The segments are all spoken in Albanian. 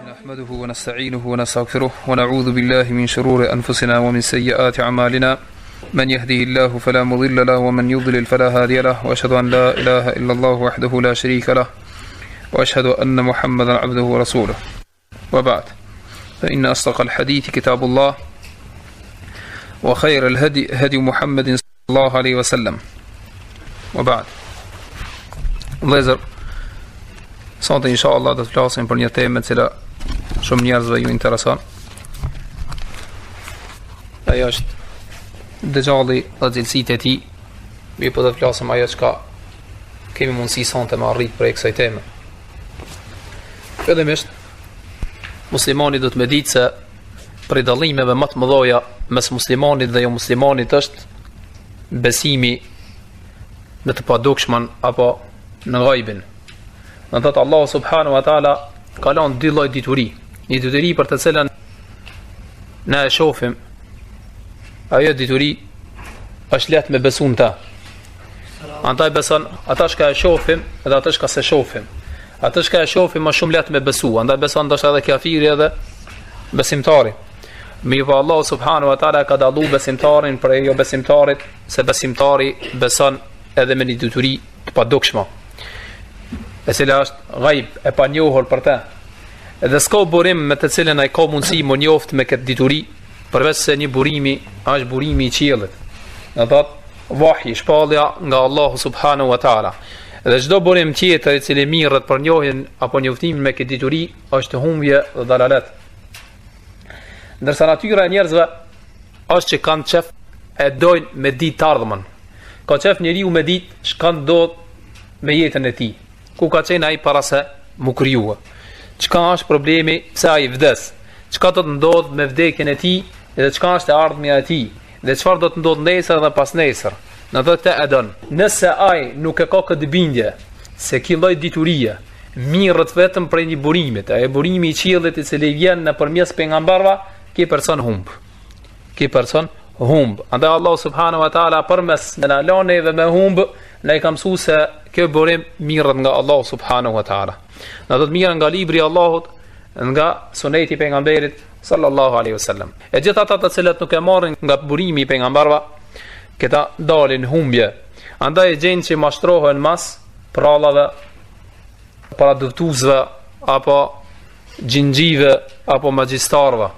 نحمده ونستعينه ونستغفره ونعوذ بالله من شرور أنفسنا ومن سيئات أعمالنا من يهده الله فلا مضل له ومن يضلل فلا هادي له وأشهد أن لا إله إلا الله وحده لا شريك له وأشهد أن محمدا عبده ورسوله وبعد فإن أصدق الحديث كتاب الله وخير الهدي هدي محمد صلى الله عليه وسلم وبعد Vëllezër, sonte inshallah do të flasim për një temë e cila shumë njerëzve ju intereson. Ajo është dëgjalli dhe cilësitë e tij. Mi po do të flasim ajo çka kemi mundësi sonte me arrit për kësaj teme. Fillimisht, muslimani do të më ditë se për dallimeve më të mëdha mes muslimanit dhe jo muslimanit është besimi në të padukshmën apo në gajbin. Në thëtë Allah subhanu wa ta'ala ka lanë dy lloj dituri. Një dituri për të cilën ne e shofim. Ajo dituri është letë me besu në ta. Antaj beson ata shka e shofim edhe ata shka se shofim. Ata shka e shofim ma shumë letë me besu. Andaj beson dështë edhe kafiri edhe besimtari. Mirë po Allah subhanu wa ta'ala ka dallu besimtarin për jo besimtarit, se besimtari beson edhe me një dituri të padukshme, e cila është gajb, e pa njohur për te. Edhe s'ka burim me të cilën ai ka mundësi më njoft me këtë dituri, përveç se një burimi është burimi i qiellit. Në thotë vahyi, shpallja nga Allahu subhanahu wa taala. Dhe çdo burim tjetër i cili mirret për njohjen apo njoftimin me këtë dituri është humbje dhe dalalet. Ndërsa natyra e njerëzve është që kanë qef e dojnë me ditë të ardhmen. Ka qef njeriu me ditë çka ndodh me jetën e tij, ku ka qenë ai para se mu krijuar. Çka është problemi pse ai vdes? Çka do të ndodh me vdekjen e tij dhe çka është e ardhmja e tij? Dhe çfarë do të ndodh nesër dhe pas nesër? Në këtë e don. Nëse ai nuk e ka këtë bindje se ky lloj diturie mirret vetëm prej një burimit, ai burimi i qiellit i cili vjen nëpërmes pejgamberëve, ky person humb. Ky person humb. Andaj Allah subhanahu wa taala përmes në laneve me humb ne ka mësuar se kjo burim mirret nga Allah subhanahu wa taala. Na do të mirë nga libri i Allahut, nga suneti i pejgamberit sallallahu alaihi wasallam. E gjithë ata të cilët nuk e marrin nga burimi i pejgamberëve, këta dalin humbje. Andaj gjën që mashtrohen mas prallave, para dëvtuesve apo xhinxhive apo magjistarëve,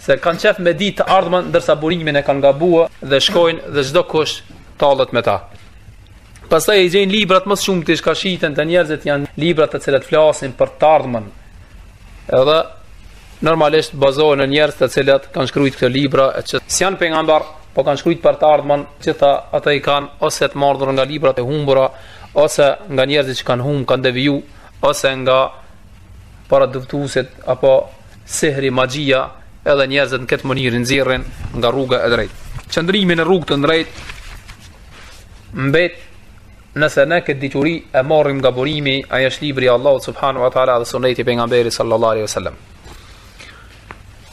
se kanë qef me ditë të ardhmen ndërsa burimin e kanë gabuar dhe shkojnë dhe çdo kush tallet me ta. Pastaj i gjejnë librat më shumë të shka shiten të njerëzit janë librat të cilët flasin për të ardhmen. Edhe normalisht bazohen në njerëz të cilët kanë shkruajtur këto libra që s'janë pejgamber, po kanë shkruajtur për të ardhmen, gjitha ata i kanë ose të marrë nga librat e humbura, ose nga njerëzit që kanë humb, kanë deviju, ose nga paradëvtuesit apo sihri, magjia, edhe njerëzit në këtë mënyrë nxjerrin nga rruga e drejtë. Qëndrimi në rrugë të drejtë mbet nëse ne këtë dituri e marrim nga burimi, ajo është libri i Allahut subhanahu wa taala dhe suneti i pejgamberit sallallahu alaihi wasallam.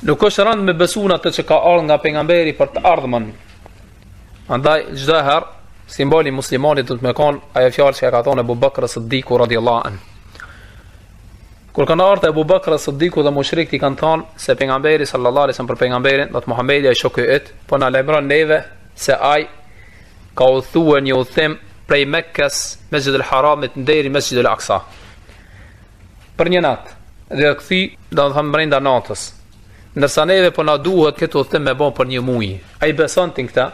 Nuk është rënd me besu në atë që ka ardhur nga pejgamberi për të ardhmen. Andaj çdo herë simboli muslimanit do të më kon ajo fjalë që ka thonë Abu Bakr as-Siddiku radhiyallahu anhu. Kur kanë ardhur Abu Bakr as-Siddiku dhe mushrikët i kanë thonë se pejgamberi sallallahu alaihi wasallam për pejgamberin, do të Muhamedi ai shoku i yt, po na lajmëron neve se ai ka udhëtuar një udhtim prej Mekkës, Mesjid al-Haramit deri Mesjid al-Aqsa. Për një natë, dhe kthi, do të them brenda natës. Ndërsa neve po na duhet këtë udhtim me bën për një muaj. Ai besonte këta.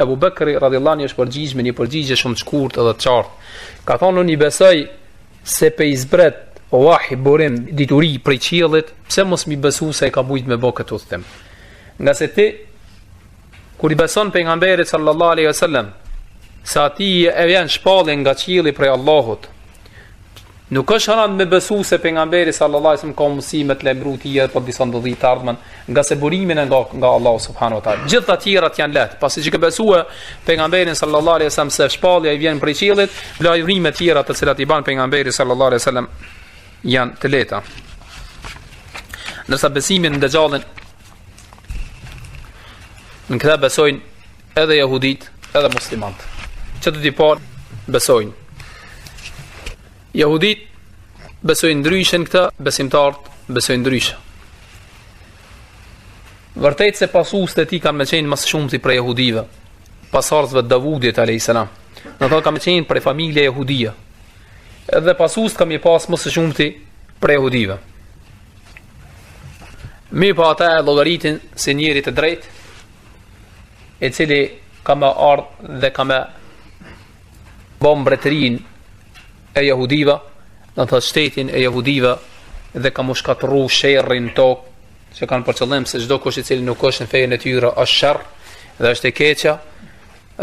Abu Bekri radhiyallahu anhu është përgjigj me një përgjigje shumë të shkurtë edhe të qartë. Ka thonë unë i besoj se pe i zbret wahi burim dituri prej qiellit, pse mos mi besu se e ka bujt me bë këtë udhtim. Nga se ti kur i beson pejgamberit sallallahu alaihi wasallam se ati e vjen shpallin nga qielli prej Allahut, nuk është rënd me besu se pejgamberi sallallahu alaihi wasallam ka mundësi me të lajmëruar ti për disa ndodhi të ardhmen, nga se burimin e nga Allahu subhanahu wa taala. Gjithë të tjerat janë lehtë, pasi që ka besuar pejgamberin sallallahu alaihi wasallam se shpallja i vjen prej qiellit, lajmërime të tjera të cilat i bën pejgamberi sallallahu alaihi wasallam janë të lehta. Ndërsa besimin në dëgjallin në këta besojnë edhe jehudit edhe muslimantë. Që të tipar besojnë. Jehudit besojnë ndryshen këta, besimtarët besojnë ndryshe. Vërtet se pasuesit e tij kanë më qenë më shumëti prej jehudive, pasardhësve të Davudit alayhis salam. Do thotë kanë qenë prej familje jehudie. Edhe pasuesit kanë pas më së shumti prej jehudive. Mi pa ata e llogaritin si njëri të drejtë, i cili ka më ardhë dhe ka më bën mbretërinë e jehudive, do thotë shtetin e jehudive, dhe ka më shkatërru sherrin tokë, që kanë për qëllim se çdo kush i cili nuk është në fenë e tyre është sherr dhe është e keqja,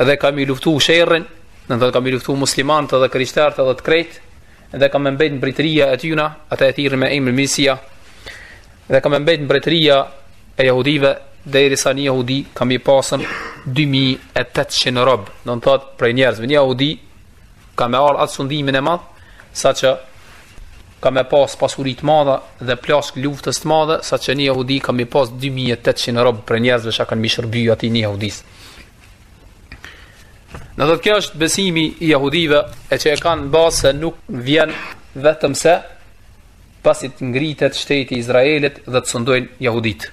dhe ka mi luftu sherrin, do thotë ka mi luftu muslimanët dhe krishterët edhe të krejt, dhe ka më mbet mbretëria e tyre, ata e thirrën me emrin Misia, dhe ka më mbet mbretëria e jehudive derisa një jehudi ka mi pasën 2800 rob, do thotë prej njerëzve një jehudi ka më ardhur atë sundimin e madh, saqë ka me pas pasurit madhe dhe plask luftës të madhe, sa që një jehudi ka me pas 2800 rob për njerëzve që kanë mi shërbyu ati një jehudis. Në thotë kjo është besimi i jehudive, e që e kanë basë se nuk vjen vetëm se pasit ngritet shteti Izraelit dhe të sundojnë jehudit.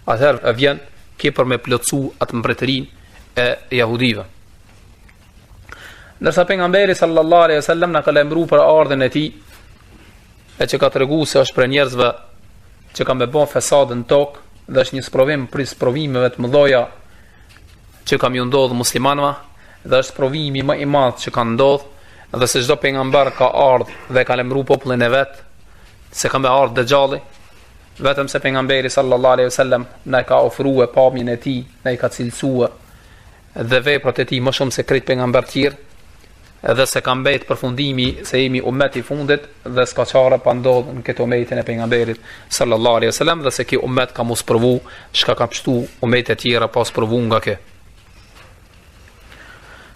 Atëherë vjen kepër me plotësu atë mbretërin e jehudive. Nërsa pejgamberi sallallahu alaihi wasallam na ka lajmëruar për ardhen e tij, e që ka të regu se është për njerëzve që ka me bon fesadën tokë dhe është një sprovim për sprovimeve të mëdhoja që kam ju ndodhë muslimanëve dhe është sprovimi më i madh që ka ndodhë dhe se çdo pejgamber ka ardhë dhe ka lemru popullin e vetë se ka me ardhë Dejjalli, vetëm se pejgamberi sallallahu alaihi wasallam na ka ofruar pamjen e tij, na i ka cilësuar dhe veprat e tij më shumë se krejt pejgamber tjerë, edhe se ka mbet përfundimi se jemi ummeti i fundit dhe s'ka çare pa ndodhur në këtë ummetin e pejgamberit sallallahu alaihi wasallam dhe se ky ummet ka mos provu çka ka pshtu ummetet e tjera pas provu nga kë.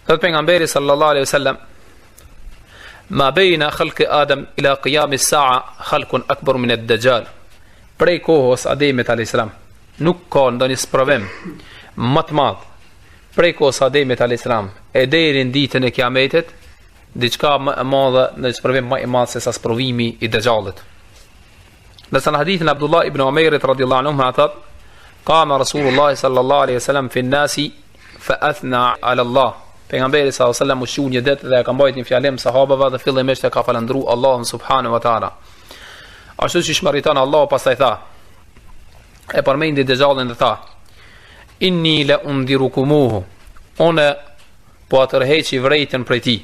Thot pejgamberi sallallahu alaihi wasallam: "Ma baina khalqi Adam ila qiyam as-sa'a khalqun akbar min ad-dajjal." Prej kohës Ademit alayhis salam nuk ka ndonjë sprovim më të madh prej kohës Ademit alayhis salam e deri në ditën e Kiametit, diçka më e madhe në sprovim më i madh se sa sprovimi i Dejjallit. Në hadithin e Abdullah ibn Umayrit radhiyallahu anhu atat: "Qama Rasulullah sallallahu alaihi wasallam fi an-nasi fa athna ala Allah." Pejgamberi sallallahu alaihi wasallam u shu një ditë dhe ka mbajtur një fjalë sahabeve dhe fillimisht e ka falendëruar Allahun subhanahu wa taala. Ashtu që shmëriton Allah, pastaj tha, e përmendi Dejjallin dhe tha: "Inni la undhirukumuhu." Unë po atërheqi vrejtën prej ti.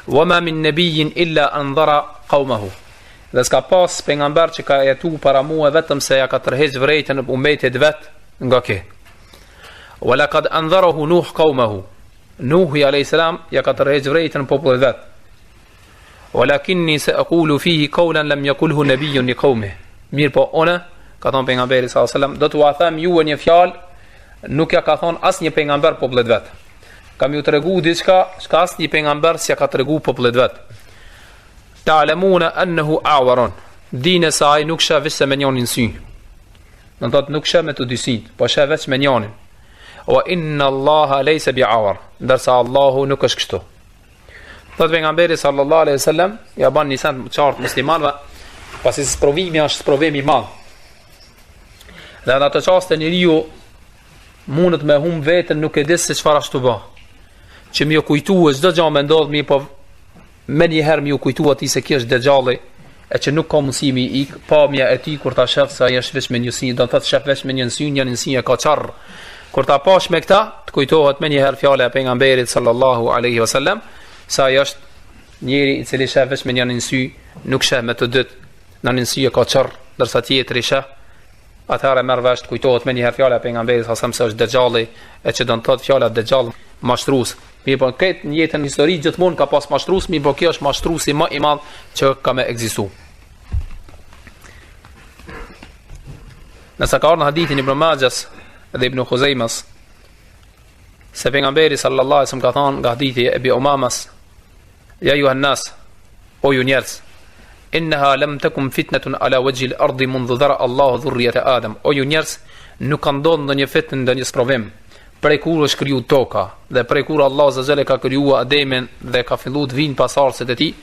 "Wa ma min nabiyyin illa andhara qaumahu." Dhe s'ka pas pejgamber që ka jetu para mua vetëm se ja ka tërheq vrejtën në ummetit vet nga ke. "Wa laqad andharahu Nuh qaumahu." Nuhi alayhis salam ja ka tërheq vrejtën popullit vet. "Walakinni sa'qulu fihi qawlan lam yaqulhu nabiyyun li qaumihi." Mirë po unë, ka thënë pejgamberi sallallahu alaihi wasallam, do t'u them ju një fjalë nuk ja ka thonë asnjë pejgamber popullit vet. Kam ju tregu diçka që asnjë pejgamber s'ja ka tregu popullit vet. "Ta'lamuna annahu a'warun." Dinë se ai nuk sheh vetëm me njërin sy. Do të thotë nuk sheh me të dy syt, po sheh vetëm me njërin. "Wa inna Allaha laysa bi'awar." Ndërsa Allahu nuk është kështu. Thot pejgamberi sallallahu alaihi wasallam ja ban një send qartë muslimanëve, pasi sprovimi është sprovim i madh. Dhe në atë çast njeriu mundet me hum veten nuk e di se çfarë ashtu bë. Që më kujtues çdo gjë më ndodh mi, po më një herë më kujtua ti se kjo është Dejjalli, e që nuk ka mundësi mi ik pamja e tij kur ta shef se ai është vetëm me një sy, do të thotë shef vetëm me një sy, një sy e ka çarr. Kur ta pash me këtë, të kujtohet më një herë fjala e pejgamberit sallallahu alaihi wasallam, sa ai është njëri i cili shef vetëm me një sy, nuk shef me të dytë, në sy e ka çarr, ndërsa tjetri shef. Atëherë merr vesh të kujtohet më një herë fjala e pejgamberit sallallahu alaihi wasallam se është Dejjalli, e që do të thotë fjala Dejjall mashtrues. Mirë po këtë në jetën histori gjithmonë ka pas mashtrues, mirë po kjo është mashtruesi më i madh që ka me ekzistu. Nëse ka ardhur në hadithin Ibn Majahs dhe Ibn Khuzaimas se pejgamberi sallallahu alaihi wasallam ka thënë nga hadithi e Abi Umamas: "Ya ayuhan nas, o ju njerëz, innaha lam takum fitnatun ala wajhi al-ardi mundhu dhara Allahu dhurriyata Adam." O ju njerëz, nuk ka ndodhur ndonjë fitnë, ndonjë sprovim prej kur është kriju toka dhe prej kur Allah azza ka krijuar Ademin dhe ka filluar të vinë pasardhësit e tij,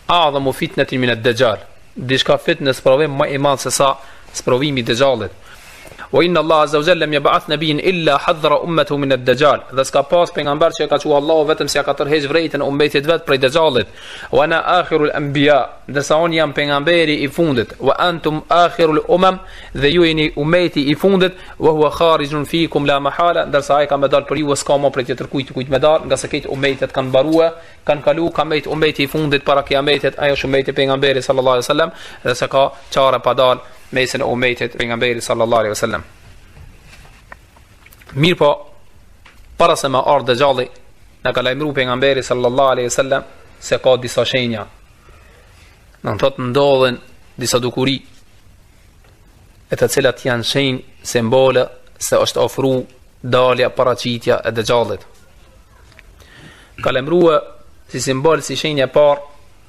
adhamu fitnatin min ad-dajjal. diçka fitnë sprovim më i madh se sa sprovimi i Dejjalit. Wa inna Allah azza wa jalla lam yab'ath nabiyyan illa hadhara ummatahu min ad-dajjal. Dhe ska pas pejgamber që ka thënë Allahu vetëm se ka tërheq vrejtën ummetit vet prej Dejjalit. Wa ana akhirul anbiya, dhe sa un jam pejgamberi i fundit. Wa antum akhirul umam, dhe ju jeni ummeti i fundit. Wa huwa kharijun fikum la mahala, ndërsa ai ka më dal për ju s'ka më prej tjetër kujt më dal, nga se këtë ummetet kanë mbaruar, kanë kalu ka mbet ummeti i fundit para kiametit, ajo është ummeti pejgamberit sallallahu alaihi wasallam, dhe se ka çare pa dal mesin e ummetit pejgamberit sallallahu alaihi wasallam. Mirë po, para se ma ardhë Dejjali, në ka lajmëru pejgamberi sallallahu alaihi wasallam se ka disa shenja. Në thotë ndodhen disa dukuri, e të cilat janë shenjë simbole se është ofru dalja paraqitja e Dejjalit. Ka lajmërua si simbol, si shenja e parë,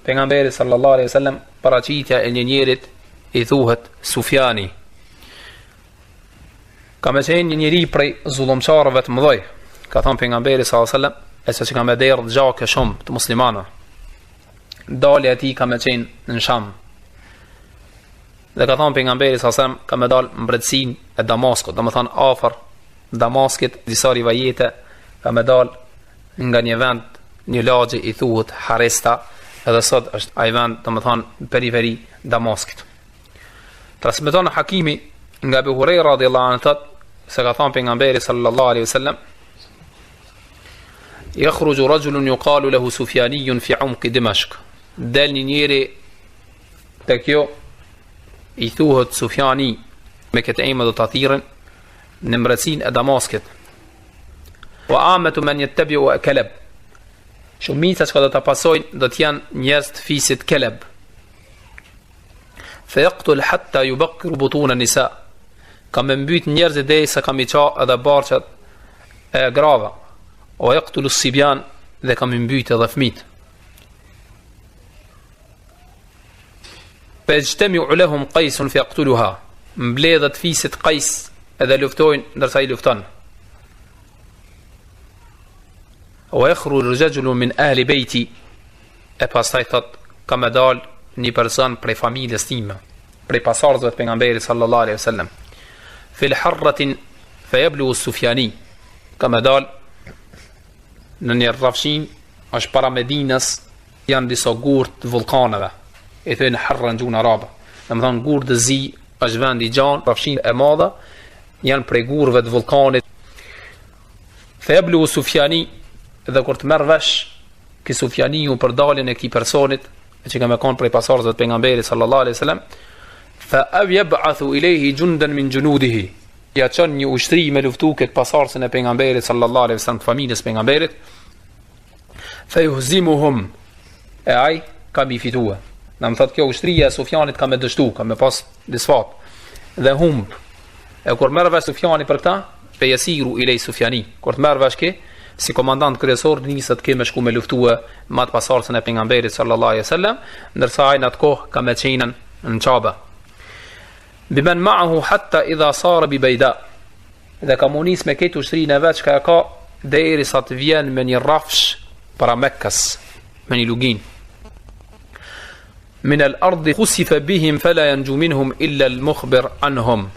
pejgamberi sallallahu alaihi wasallam paraqitja e një njerit i thuhet Sufjani. Ka me qenë një njëri prej zullumqarëve të mëdhej. Ka thonë pejgamberi sallallahu alaihi wasallam, e se që ka me derdh gjake shumë të muslimana. Dalja e tij ka me qenë në Sham. Dhe ka thonë pejgamberi sallallahu alaihi wasallam, ka me dal mbretësinë e Damaskut, domethënë afër Damaskit, disa rivajete, ka me dal nga një vend, një lagje i thuhet Haresta, edhe sot është ai vend, domethënë periferi Damaskit. Transmeton Hakimi nga Abu Huraira radhiyallahu anhu se ka thënë pejgamberi sallallahu alaihi wasallam, yakhruju rajulun yuqalu lahu Sufyaniyun fi 'umq Dimashq. Del një njeri te kjo i thuhet Sufjani, me këtë emër do ta thirrën në mbretësinë e Damaskit. Wa amatu man yattabi'u Kalab. Shumica që do ta pasojnë do të janë njerëz të fisit Kalab. Fa yaqtul hatta yubaqqiru butun an-nisa. Ka me mbyt njerëzit dhe se kam i qa edhe barqat e grava, o e këtullu sibjan dhe kam i mbyt edhe fmit. Pe gjtemi u lehum Qajsun fi aqtuluha, mbledhet fisit Qajs edhe luftojnë ndërsa i lufton. O e khru rëgjegullu min ahli bejti, e pastaj thot ka me dal një person prej familjes time, prej pasardhëve të pejgamberit sallallahu alaihi wasallam. Fil harratin fayablu Sufjani, ka me dal në një rrafshin, është para Medinës, janë disa gurë të vulkaneve, e thënë harra në gjuhën arabe. Domethënë gurë të zi është vend i gjanë, rrafshin e madhe janë prej gurëve të vulkanit. Fayablu Sufjani, dhe kur të merr vesh ki Sufjaniu për daljen e këtij personit, që ka me kon prej pasardhëve të pejgamberit sallallahu alaihi wasallam, fa yab'athu ilayhi jundan min junudihi, ja çon një ushtri me luftu këtë pasardhën e pejgamberit sallallahu alaihi wasallam, familjes pejgamberit, fa yuhzimuhum, e ai ka mi fitua. Në më thot kjo ushtria e Sufjanit ka me dështu, ka me pas disfat dhe humb. E kur merr vesh Sufjani për këta, fe yasiru ilay Sufjani, kur të merr vesh kë si komandant kryesor nisët ke me shku me luftue mat pasardhën e pejgamberit sallallahu alaihi wasallam, ndërsa ai në atë kohë ka me qenën në Çaba. Biman ma'ahu hatta idha sara bi Bayda, dhe ka munis me këtë ushtrinë e vet që ka derisa të vjen me një rrafsh para Mekkës, me një lugin. Min al-ardi khusifa bihim fala yanju minhum illa al-mukhbir anhum,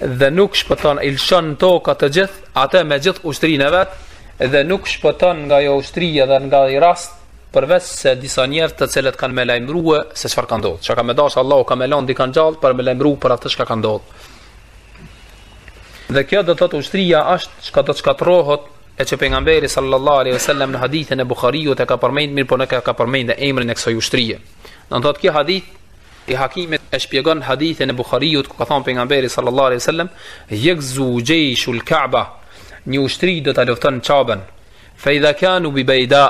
dhe nuk shpëton ilshon toka të gjithë ata me gjithë ushtrinë e vet, dhe nuk shpëton nga jo ushtria dhe nga i rast përveç se disa njerëz të cilët kanë me lajmërue se çfarë ka ndodhur. Çka ka me dash Allahu ka me lënë dikën gjallë për me lajmëruar për atë çka ka ndodhur. Dhe kjo do të thotë ushtria është çka do të shkatërrohet, e që pejgamberi sallallahu alaihi wasallam në hadithin e Buhariut e ka përmend, mirë po ne ka përmend emrin e kësaj ushtrie. Do të thotë kjo hadith i Hakimit e shpjegon hadithin e Buhariut ku ka thënë pejgamberi sallallahu alaihi wasallam, yagzu jayshul Ka'ba, një ushtri do ta lufton Çabën. Fa idha kanu bi Bayda,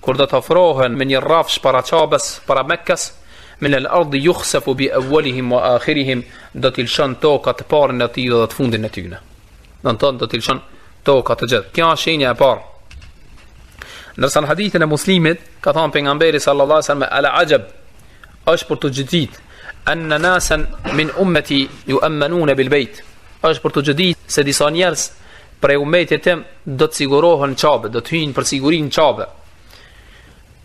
kur do të ofrohen me një rrafsh para Çabës, para Mekkës, min al-ardh yukhsafu bi awwalihim wa akhirihim, do të lshon toka të parën e tyre dhe të fundin e tyre. Do të thonë do të lshon toka të gjithë. Kjo është shenja e parë. Ndërsa në hadithin e Muslimit ka thënë pejgamberi sallallahu alaihi wasallam, ala ajab, është për të gjëdit, anna nasan min ummeti yu'ammanuna bil bayt, është për të gjëdit se disa njerëz prej ummetit tim do të sigurohen Çabë, do të hyjnë për sigurinë Çabë.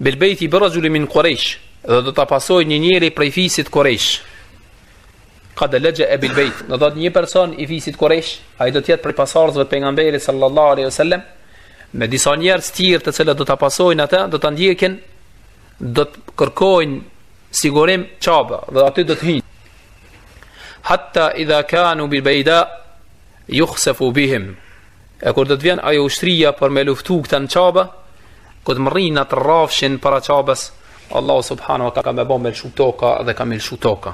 Bil bayti bi rajulin min Quraysh, dhe do ta pasojë një njeri prej fisit Quraysh. Qad laja bil bayt, do të një person i fisit Quraysh, ai do të jetë prej pasardhësve të pejgamberit sallallahu alaihi wasallam, me disa njerëz të tjerë të cilët do ta pasojnë atë, do ta ndjekin, do të kërkojnë sigurim çaba dhe aty do të hyjnë. Hatta idha kanu bil bayda yukhsafu bihim. E kur do të vjen ajo ushtria për me luftu këta në çaba, kur të mrrin atë rrafshin para çabës, Allahu subhanahu wa taala ka më bën me lshu toka dhe ka më lshu toka.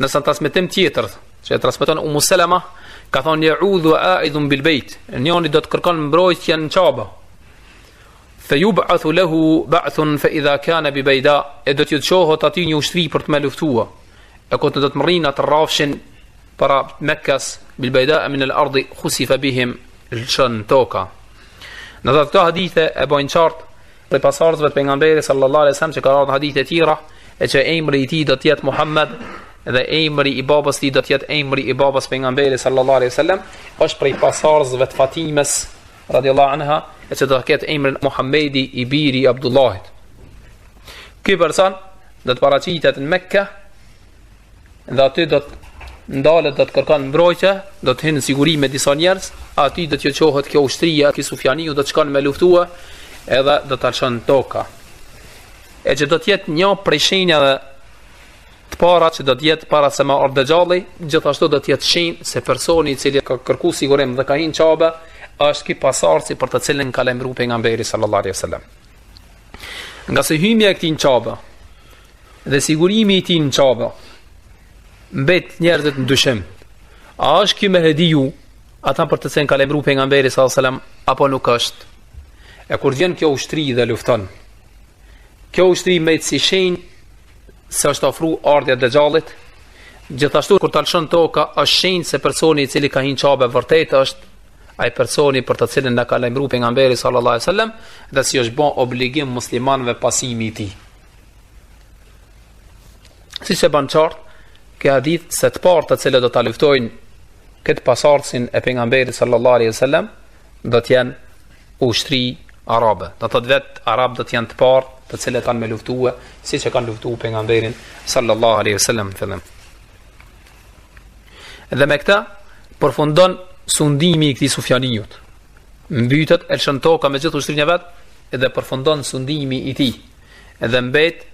Nëse transmetim tjetër që e transmeton Ummu Salama, ka thonë ya'udhu a'idhun bil bayt, njëri do të kërkon mbrojtje në çaba. Fa yub'athu lahu ba'thun fa idha kana bi bayda, e do të çohet aty një ushtri për të më luftuar. E kur do të mrrin atë rrafshin para Mekkas bil bayda min al ardi khusifa bihim lshan toka. Në këto hadithe e bojnë qartë për pasardhësve të pejgamberit sallallahu alaihi wasallam që ka ardhur hadithe tjera e që emri i tij do të jetë Muhammed dhe emri i babës tij do të jetë emri i babës pejgamberit sallallahu alaihi wasallam, është prej pasardhësve të Fatimes radhiyallahu anha, e që do të ketë emrin Muhammedi i biri i Abdullahit. Ky person do të paraqitet në Mekka dhe aty do të ndalet, do të kërkon mbrojtje, do të hynë siguri me disa njerëz, aty do të qohet kjo ushtria, ky Sufjaniu do të shkon me luftua, edhe do të alshon toka. E që do të jetë një prej shenjave të para që do të jetë para se ma ardhe Dejjalli, gjithashtu do të jetë shenjë se personi i cili ka kërku sigurim dhe ka hinë çabe, është ky pasardhësi për të cilin ka lajmëruar pejgamberi sallallahu alaihi wasallam. Nga se hymja e këtij në çabe dhe sigurimi i tij në çabe mbet njerëzit në dyshim. A është ky Mehdiu ata për të cilin ka lajmëruar pejgamberi sallallahu alaihi wasallam apo nuk është? E kur vjen kjo ushtri dhe lufton, kjo ushtri mbet si shenjë se është ofru ardhja e Dejjallit. Gjithashtu kur talshon toka është shenjë se personi i cili ka hinë çabe vërtet është ai personi për të cilin na ka lajmëruar pejgamberi sallallahu alaihi wasallam dhe si është bën obligim muslimanëve pasimi i tij. Si se ban qartë që hadith se të parë të cilët do ta luftojnë këtë pasardhësin e pejgamberit sallallahu alaihi wasallam do të jenë ushtri arabe. Do të thotë vetë arab do të jenë të parë të cilët kanë me luftuar siç e kanë luftuar pejgamberin sallallahu alaihi wasallam fillim. Dhe me këtë përfundon sundimi i këtij Sufjaniut. Mbytet elshën toka me gjithë ushtrinë e vet dhe përfundon sundimi i tij. Dhe mbet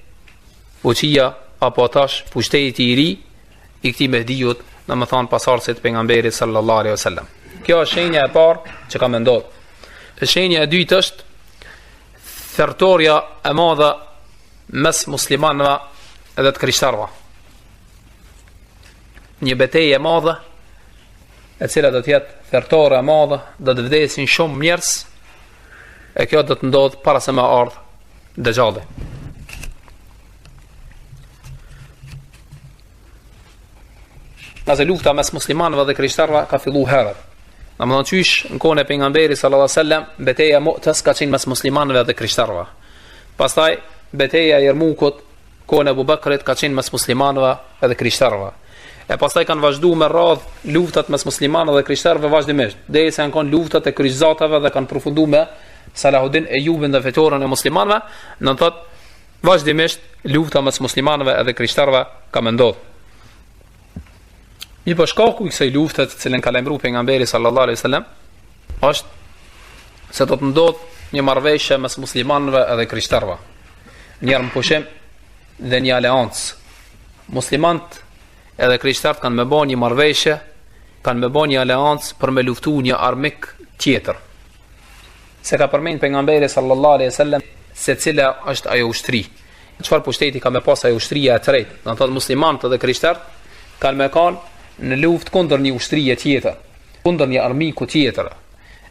fuqia apo tash pushteti i ri i këtij Mehdiut, domethënë pasardhësit pejgamberit sallallahu alaihi wasallam. Kjo është shenja e parë që ka menduar. Shenja e dytë është thertoria e madhe mes muslimanëve dhe të krishterëve. Një betejë e madhe e cila do të jetë thertore e madhe, do të vdesin shumë njerëz, e kjo do të ndodhë para se më ardhë Dejjalli. Nëse lufta mes muslimanëve dhe krishterëve ka filluar herët. Domethënë qysh në kohën e pejgamberit sallallahu alajhi wasallam betejë e Mu'tas ka qenë mes muslimanëve dhe krishterëve. Pastaj betejë e Jermukut kohën e Abu Bakrit ka qenë mes muslimanëve dhe krishterëve. E pastaj kanë vazhduar me radhë luftat mes muslimanëve dhe krishterëve vazhdimisht, derisa kanë qenë luftat e kryqëzatave dhe kanë përfunduar me Salahuddin Ejubin dhe fitoren e muslimanëve, do të thotë vazhdimisht lufta mes muslimanëve dhe krishterëve ka ndodhur. I shkaku i kësaj lufte të cilën ka lajmëruar pejgamberi sallallahu alaihi wasallam është se do të ndodhë një marrëveshje mes muslimanëve dhe krishterëve. Një armëpushim dhe një aleancë. Muslimanët edhe krishterët kanë me bën një marrëveshje, kanë me bën një aleancë për me luftu një armik tjetër. Se ka përmend pejgamberi sallallahu alaihi wasallam se cila është ajo ushtri. Çfarë pushteti ka me pas ajo ushtria e tretë? Do të thotë muslimanët dhe krishterët kanë me kanë në luftë kundër një ushtrie tjetër, kundër një armiku tjetër,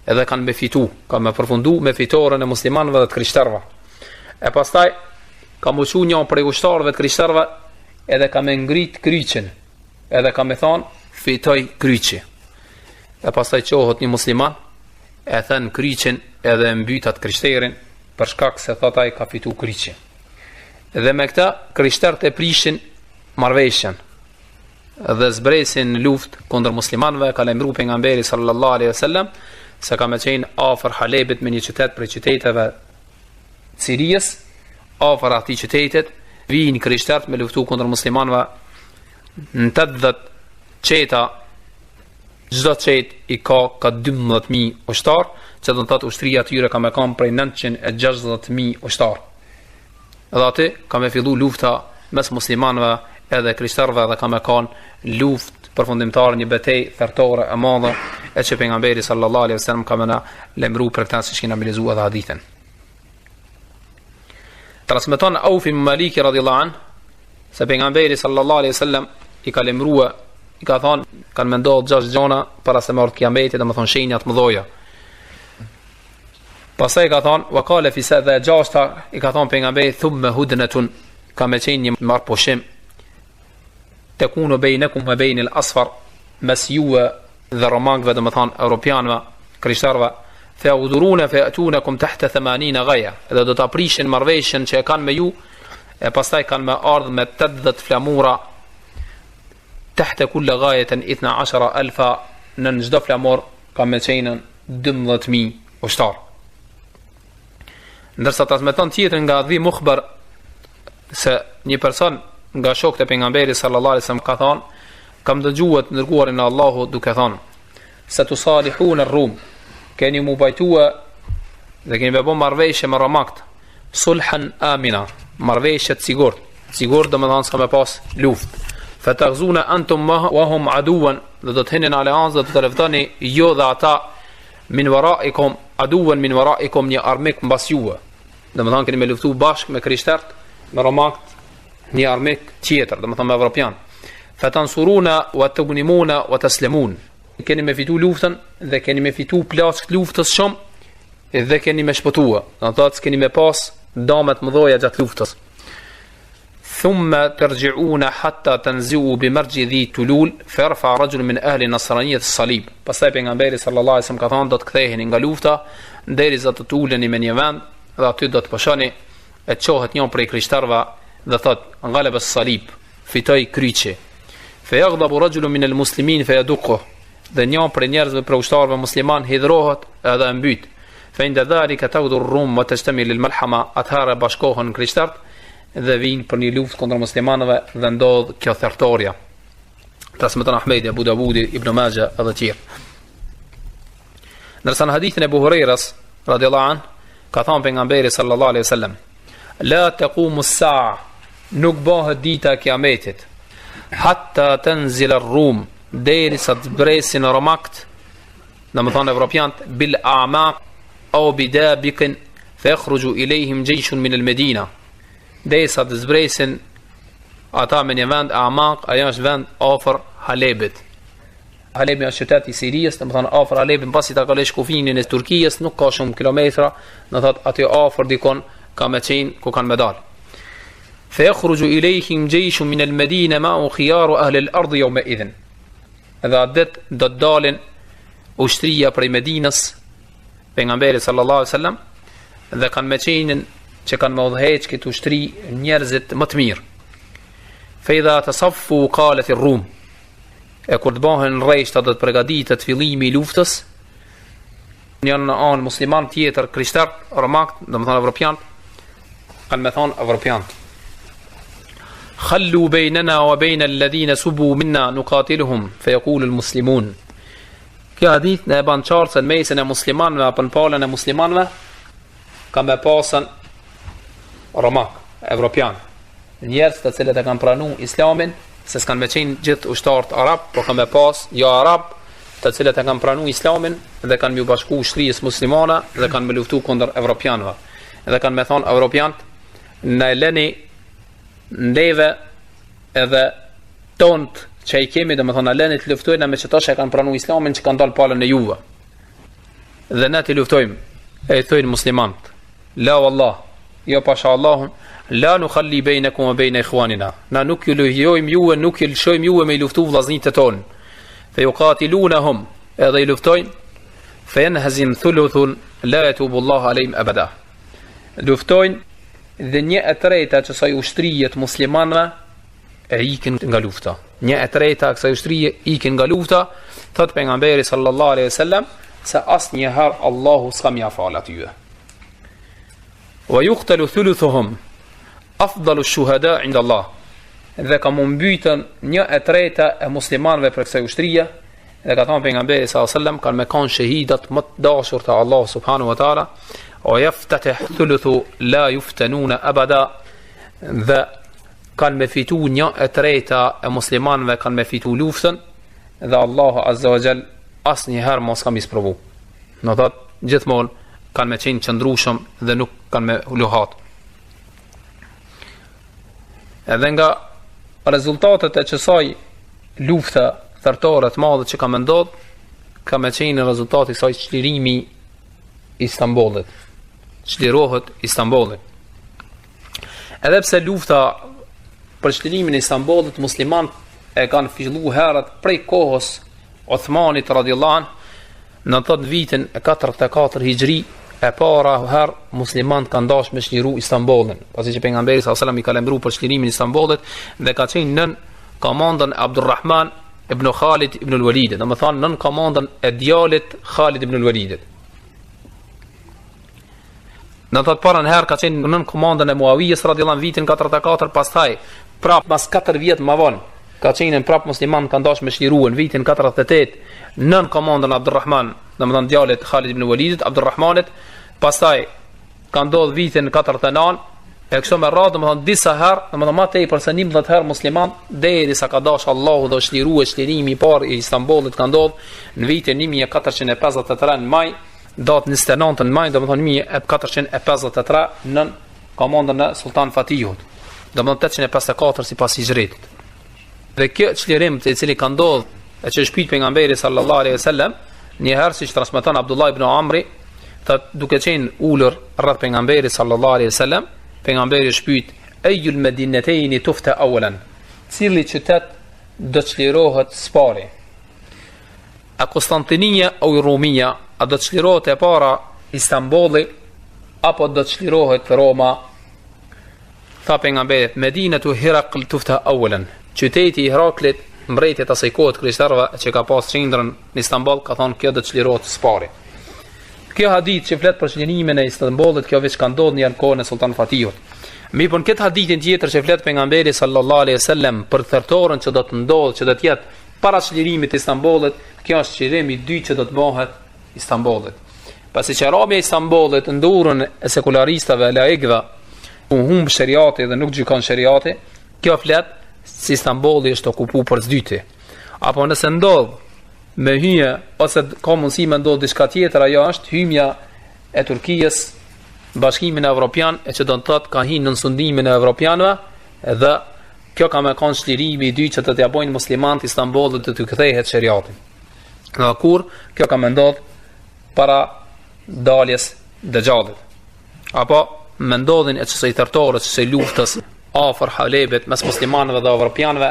edhe kanë me fitu, kanë me përfundu me fitoren e muslimanëve dhe të krishterëve. E pastaj ka muqu një prej ushtarëve të krishterëve edhe ka me ngrit kryqin, edhe ka me thonë fitoj kryqi. E pastaj qohët një musliman e thënë kryqin edhe mbytat krishterin për shkak se thot ai ka fitu kryqi. Dhe me këta krishterët e prishin marrëveshjen dhe zbresin luftë kundër muslimanëve. Ka lajmëruar pejgamberi sallallahu alaihi wasallam se ka me qenë afër Halebit me një qytet prej qyteteve Sirijës, afër atij qytetit, vijnë krishterët me luftu kundër muslimanëve në 80 qeta. Çdo qet i ka 12.000 ushtar, që do të thotë ushtria e tyre ka më kanë prej 960.000 ushtar. Edhe aty ka më fillu lufta mes muslimanëve edhe krishterëve dhe ka më kanë luftë përfundimtare, një betejë thertore e madhe, e që pejgamberi sallallahu alaihi wasallam ka më lajmëruar për këtë, siç kemi analizuar edhe hadithin. Transmeton Auf ibn Malik radhiyallahu anhu se pejgamberi sallallahu alaihi wasallam i ka lajmëruar, i ka thonë, kanë mendohet 6 gjona para se mërë kiameti, dhe më thonë shenjat mëdhoja. Pastaj ka thonë, wa qala fi sa dhe 6 i ka thonë pejgamberi, thumma hudnatun, ka me qenë një marrë pushim, takunu bejnekum wa bejnil asfar, mes juve dhe romakëve, dhe më thonë europianëve, krishterëve, fa udhuruna fa yatunakum tahta 80 ghaja, edhe do të aprishin marrëveshjen që e kanë me ju, e pastaj kanë me ardhë me 80 flamura, tahta kulli ghayatin 12,000, në çdo flamur ka me qenë 12.000 ushtar. Ndërsa transmeton tjetër nga Dhi Mukhbar se një person nga shokët e pejgamberit sallallahu alaihi wasallam ka thonë, kam dëgjuar të dërguarin e Allahut duke thonë, se tusalihun ar-rum, keni mu bajtua dhe keni bërë marrëveshje me romakët, sulhan amina, marrëveshje të sigurt do të thonë s'ka me pas luftë. Fataghzuna antum wa hum aduwan, do të hinin aleancë, do të luftoni jo dhe ata min waraikum aduwan min waraikum, një armik mbas juve. Do të thonë keni me luftu bashkë me krishterët, me romakët, një armik tjetër, do të thonë me evropian. Fatansuruna wa tughnimuna wa taslimun, keni me fitu luftën dhe keni me fitu plaçk luftës shumë dhe keni me shpëtua. Do të thotë keni me pas damet mëdhoja gjatë luftës. Thumma tarji'una hatta tanzi'u bi marji dhi tulul farfa rajul min ahli nasraniyat as-salib. Pastaj pejgamberi sallallahu alaihi wasallam ka thonë, do të ktheheni nga lufta derisa të uleni me një vend dhe aty do të pashoni, e çohet një prej krishterëve dhe thot ghalaba as-salib, fitoi kryqi. Fa yaghdabu rajulun min al-muslimin fa yaduqu, dhe një prej njerëzve prej ushtarëve musliman hidhrohet edhe e mbyt. Fa inda dhalika tawdu ar-rum wa tajtamil al-malhama, athara bashkohen krishterët dhe vinë për një luftë kundër muslimanëve dhe ndodh kjo thertoria. Transmeton Ahmedi, Abu Dawudi, Ibn Majah edhe tjerë. Ndërsa në hadithin e Abu Hurajras radhiyallahu anhu ka thënë pejgamberi sallallahu alaihi wasallam, la taqumu as-sa'a, nuk bëhet dita e kiametit, hatta tanzil ar-rum, derisa të zbresin romakët, domethënë evropianët, bil a'maq aw bidabiqin fa yakhruju ilayhim jayshun min al-Medina, derisa të zbresin ata me një vend Amaq, ajo është vend afër Halebit. Halebi është qyteti i Sirisë, domethënë afër Halebit, pasi ta kalosh kufinin e Turqisë, nuk ka shumë kilometra, do thotë aty afër dikon ka me qenë ku kanë me dal. Fa yakhruju ilayhim jayshun min al-Madina ma'u khiyaru ahli al-ard yawma idhin. Edhe atë do të dalin ushtria prej Medinës, pejgamberi sallallahu alaihi wasallam, dhe kanë me qenë që kanë me udhëheq këtë ushtri njerëzit më të mirë. Fejda të saffu kalet i rum, e kur të bëhen rreshta do të përgatitet fillimi i luftës, një në anë musliman tjetër krishter, romak, do të thonë evropian, kanë me thonë evropian. Khallu bejnena wa bejna alladhina subu minna nuqatiluhum, fe yaqulu al-muslimun. Kjo hadith në e ban qartë se në mesin e muslimanve apo në palën e muslimanve ka me pasën romak, evropian, njerëz të cilët e kanë pranuar islamin, se s'kan me qenë gjithë ushtarët arab, por kanë me pas jo arab, të cilët e kanë pranuar islamin dhe kanë më bashku ushtrisë muslimane dhe kanë me luftu kundër evropianëve. Dhe kanë me thonë evropianët, në lëni ndeve edhe tonët që i kemi, dhe me thonë, në lëni të luftojnë me qëto që e kanë pranuar islamin që kanë dalë palën e juve. Dhe ne të luftojmë, e i thojnë muslimanët, la wallah, jo pasha Allahun, la nukhalli bejnekum e bejne ikhwanina, na nuk ju lujojmë juve, nuk ju lëshojmë juve me i luftu vlaznit e tonë, fe ju katilunahum, edhe i luftojnë, fe jenhazim thuluthun, la etubullah alejm abada. Luftojnë dhe një e treta që sa ushtrijet muslimanve e ikin nga lufta. Një e treta kësa ushtrije ikin nga lufta, thot pejgamberi sallallahu alaihi wasallam, se asë njëherë Allahu s'ka mja falat juve. Wa yuqtalu thuluthuhum, afdalu shuhada inda Allah, dhe ka mbytën 1/3 e muslimanëve për kësaj ushtrie, dhe ka thënë pejgamberi sallallahu alajhi wasallam kanë me kanë shahidat më të dashur te Allah subhanahu wa taala, o yaftatih thuluthu la yuftanuna abada, dhe kanë me fitu 1/3 e muslimanëve kanë me fitu luftën, dhe Allahu azza wa jall asnjëherë mos ka misprovu. Në thotë gjithmonë kanë me qenë qëndrueshëm dhe nuk kanë me luhat. Edhe nga rezultatet e kësaj lufte thertore të madhe që ka me ndodhur, ka me qenë rezultati i kësaj çlirimi Istanbulit. Çlirohet Istanbuli. Edhe pse lufta për çlirimin e Istanbulit muslimanët e kanë filluar herët prej kohës Uthmanit radhiyallahu anhu, në të vitin e 44 hijri, e para herë muslimanët kanë dashur me çliru Istanbulin, pasi që pejgamberi sallallahu alajhi wasallam i ka lajmëruar për çlirimin e Istanbulit dhe ka qenë nën komandën e Abdulrahman ibn Khalid ibn al-Walid, domethënë nën komandën e djalit Khalid ibn al-Walid. Në të parën herë ka qenë nën komandën e Muawiyes radhiyallahu anhu vitin 44, pastaj prap pas 4 vjet më vonë ka qenë prap musliman kanë dashur me çliruan vitin 48 nën komandën e Abdulrahman, domethënë djalit Khalid ibn al-Walid, Abdulrahmanit, pastaj ka ndodhur vitin 49 e kështu me radhë, domethënë disa herë, domethënë më tepër se 11 herë musliman derisa ka dashur Allahu dhe çlirua çlirimi i parë i Istanbulit ka ndodhur në vitin 1453 në maj, datë 29 në maj, domethënë 1453 nën komandën e Sultan Fatihut, domethënë 854 sipas hijrit. Dhe kjo çlirim i cili ka ndodhur e që shpyt pejgamberi sallallahu alaihi wasallam, një herë siç transmeton Abdullah ibn Amri, duke qenë ulur rreth pejgamberit sallallahu alaihi wasallam, pejgamberi shpyt ayul madinatayn tufta awalan, cili qytet do të çlirohet spari, a Konstantinia apo Romia, a do të çlirohet e para Istanbuli apo do të çlirohet Roma? Tha pejgamberi, Medinatu Herakl tufta awalan, qyteti i Heraklit, mbretjet asaj kohe të krishterëve që ka pas qendrën në Istanbul, ka thonë kjo do të çlirohet spari. Kjo hadith që flet për çlirimin e Istanbulit, kjo veç ka ndodhur në kohën e Sultan Fatihut. Mi për këtë hadithin tjetër që flet pejgamberi sallallahu alaihi wasallam për thertorën që do të ndodhë, që do të jetë para çlirimit të Istanbulit, kjo është çlirimi i dytë që do të bëhet Istanbulit. Pasi që rabja e Istanbulit në dorën e sekularistëve, laikëve, u humb shariati dhe nuk gjykon shariati, kjo flet si Istanbuli është okupuar për së dyti. Apo nëse ndodh me hyje ose ka mundësi me ndodh diçka tjetër, ajo është hymja e Turqisë, Bashkimin Evropian, e që do të thotë ka hyrë në sundimin e evropianëve, dhe kjo ka me kanë çlirimi i dytë që të t'ia bojnë muslimanët Istanbulit të kthehet shariati. Nga kur kjo ka me ndodh para daljes Dejjalit. Apo me ndodhin e çësaj thertore, çësaj luftës afër Halebit mes muslimanëve dhe evropianëve,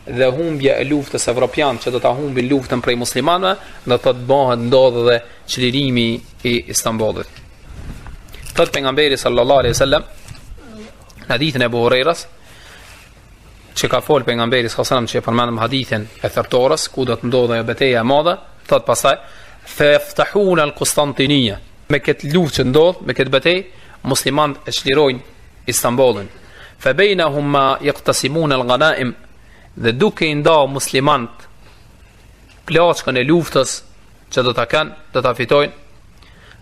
dhe humbja e luftës evropian që do ta humbin luftën prej muslimanëve, do të bëhet ndodhë dhe çlirimi i Istanbulit. Thot pejgamberi sallallahu alaihi wasallam në hadithin e Abu Hurairas, që ka fol pejgamberi sallallahu alaihi wasallam, që e përmendëm hadithin e thertorës ku do të ndodhë ajo betejë e madhe, thot pastaj fayaftahuna al-Qustantiniya, me këtë luftë që ndodh, me këtë betejë, muslimanët e çlirojnë Istanbulin. Fa bainahum ma yaqtasimuna al-ghanaim, dhe duke i nda muslimanët plaçkën e luftës që do ta kanë, do ta fitojnë,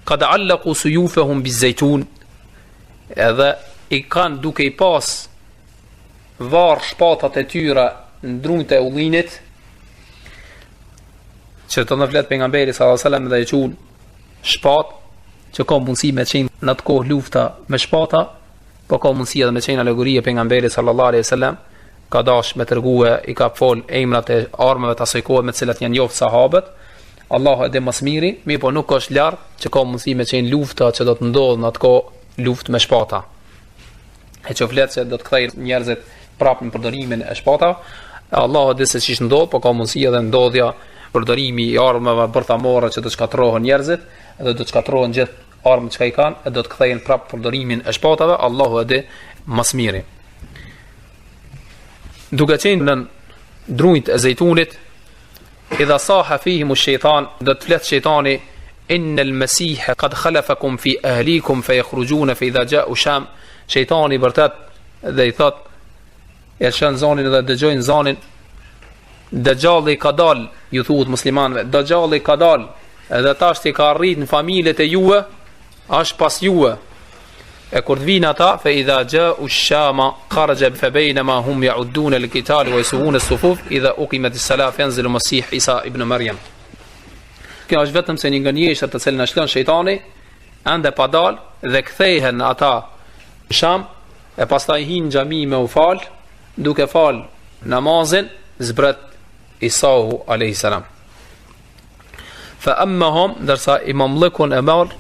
qad allaqu suyufahum bizaytun, edhe i kanë duke i pas varr shpatat e tyre në drunjt e ullinit, që të në flet pejgamberi sallallahu alaihi wasallam dhe i qunë shpat, që ka mundësi me qenë në të kohë lufta me shpata, po ka mundësi edhe me qenë alegoria pejgamberi sallallahu alaihi wasallam, ka dash me tërgue, i ka fol emrat e armëve të asaj kohe me të cilat janë njoft sahabët. Allahu e di më së miri, po nuk është lart që ka mundësi me qenë lufta që do të ndodhë në atë kohë luftë me shpata. E që flet se do të kthejnë njerëzit prapë në përdorimin e shpata. Allahu e di se ç'ish ndodh, po ka mundësi edhe ndodhja përdorimi i armëve bërthamore që do të shkatërrohen njerëzit, edhe do të shkatërrohen gjithë armët që i kanë, e do të kthejnë prapë përdorimin e shpatave. Allahu e di më së miri. Duke qenë në drunjt e zejtunit, idha saha fihim ash-shaytan, do të flet shejtani, inna al-masiha qad khalafakum fi ahlikum fa yakhrujuna fa idha ja'u sham, shejtani vërtet dhe i thot e shën zonin dhe dëgjojnë zonin, Dëgjalli ka dal, ju thuhet muslimanëve, Dëgjalli ka dal, edhe tash ti ka arrit në familjet e juve, është pas juve. E kur të vinë ata, fa idha ja'u ash-shama kharaja fa baynama hum ya'udduna al-qital wa yasuhuna as-sufuf idha uqimat as-salat yanzilu Masih Isa ibn Maryam. Kjo është vetëm se një ngënjeshtër të cilën e shlon shejtani, ende pa dal dhe kthehen ata në Sham, e pastaj hin xhami me u fal, duke fal namazin, zbret Isau alayhi salam. Fa ammahum, dërsa imamllëkun e marr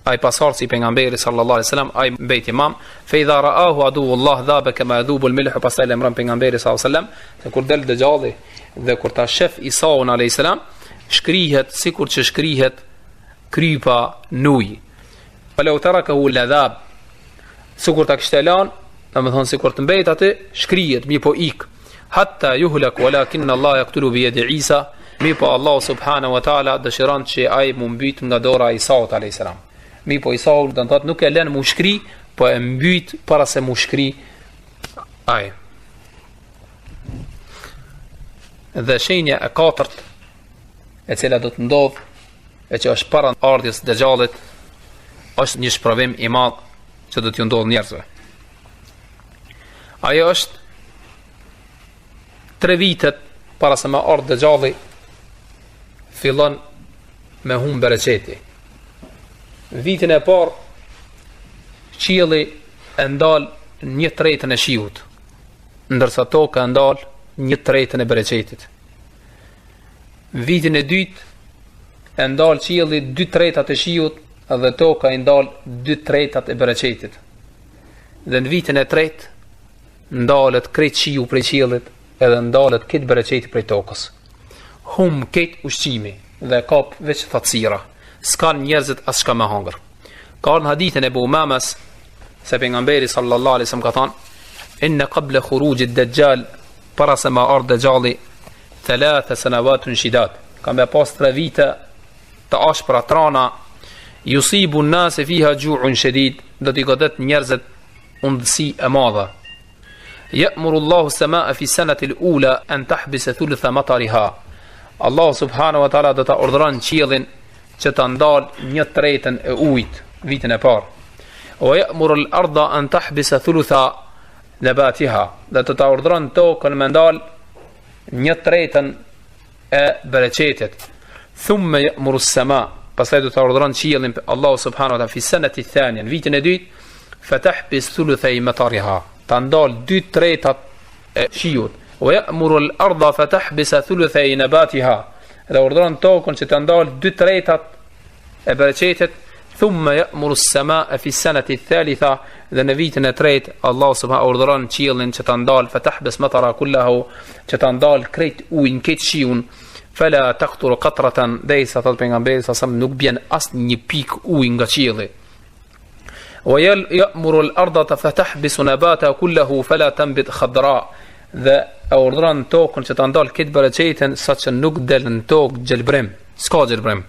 ai pasardhësi i pejgamberit sallallahu alaihi wasallam, ai mbet imam, fa idha ra'ahu aduwullah dhaba kama yadhubu al-milh, pastaj emran pejgamberit sallallahu alaihi wasallam, se kur del Dëgjalli dhe kur ta shef Isaun alayhi salam, shkrihet sikur që shkrihet krypa nuj. Falau tarakahu ladhab, sikur ta kishte lan, domethënë sikur të mbet aty, shkrihet, mi po ik. Hatta yuhlak walakin Allah yaqtulu bi yadi Isa, mi po Allah subhanahu wa taala dëshiron që ai mu mbyt nga dora e Isaut alayhis salam. Mi po Isau do të thotë nuk e lën mu shkri, po e mbyt para se mu shkri ai. Dhe shenja e katërt e cila do të ndodh, e që është para ardhjes Dëgjallit, është një shprovim i madh që do t'ju ndodh njerëzve. Ajo është 3 vitet para se me ardh Dëgjalli, fillon me humbë bereqeti. Vitin e parë, qielli e ndal 1/3 e shiut, ndërsa toka e ndal 1/3 e bereqetit. Vitin e dytë, e ndal qielli 2/3 e shiut dhe toka e ndal 2/3 e bereqetit. Dhe në vitin e tretë, ndalet krejt shiu prej qiellit edhe ndalet këtë bereqeti prej tokës. Këtë ushqimi dhe kap veç thatësira. S'kan njerëzit as shka me hangër. Ka në hadithin e Abu Umamas se pejgamberi sallallahu alaihi wasallam ka thënë: inna qabla khuruj ad-dajjal, para se ma ardh Dëgjalli, 3 sanawatun shidat. Ka me pas 3 vite të ashpra trana, yusibu an-nas fiha ju'un shadid, do t'i godet njerëzit undësi e madhe. Ya'muru Allahu as-samaa fi sanati al-ula an tahbisa thulutha matariha. Allah subhanahu wa taala do ta urdhëron qiellin që ta ndal 1/3 e ujit vitin e parë. Wa ya'muru al-ardha an tahbisa thulutha nabatiha, do ta urdhëron tokën me ndal 1/3 e bereqetit. Thumma ya'muru as-samaa, pastaj do ta urdhëron qiellin Allah subhanahu wa taala fi sanati ath-thaniya, vitin e dytë, fatahbis thuluthay matariha, ta ndal 2/3 e shiut. Wa ya'muru al-ardha fatahbisa thuluthay nabatiha, dhe urdhëron tokën që të ndal 2/3 e bereqetit. Thumma ya'muru as-samaa fi sanati ath-thalitha, dhe në vitin e tretë Allah subhanahu urdhëron qiellin që të ndal fatahbis matara kullahu, që të ndal krejt ujin, krejt shiun. Fala taqtur qatratan, deysa thot pejgamberi sa nuk bjen as një pik ujë nga qielli. Wa ya'muru al-ardha fatahbis nabata kullahu fala tanbit khadra, dhe e urdhëron tokën që ta ndal këtë bereqetin saqë nuk del në tokë gjelbrim, s'ka gjelbrim.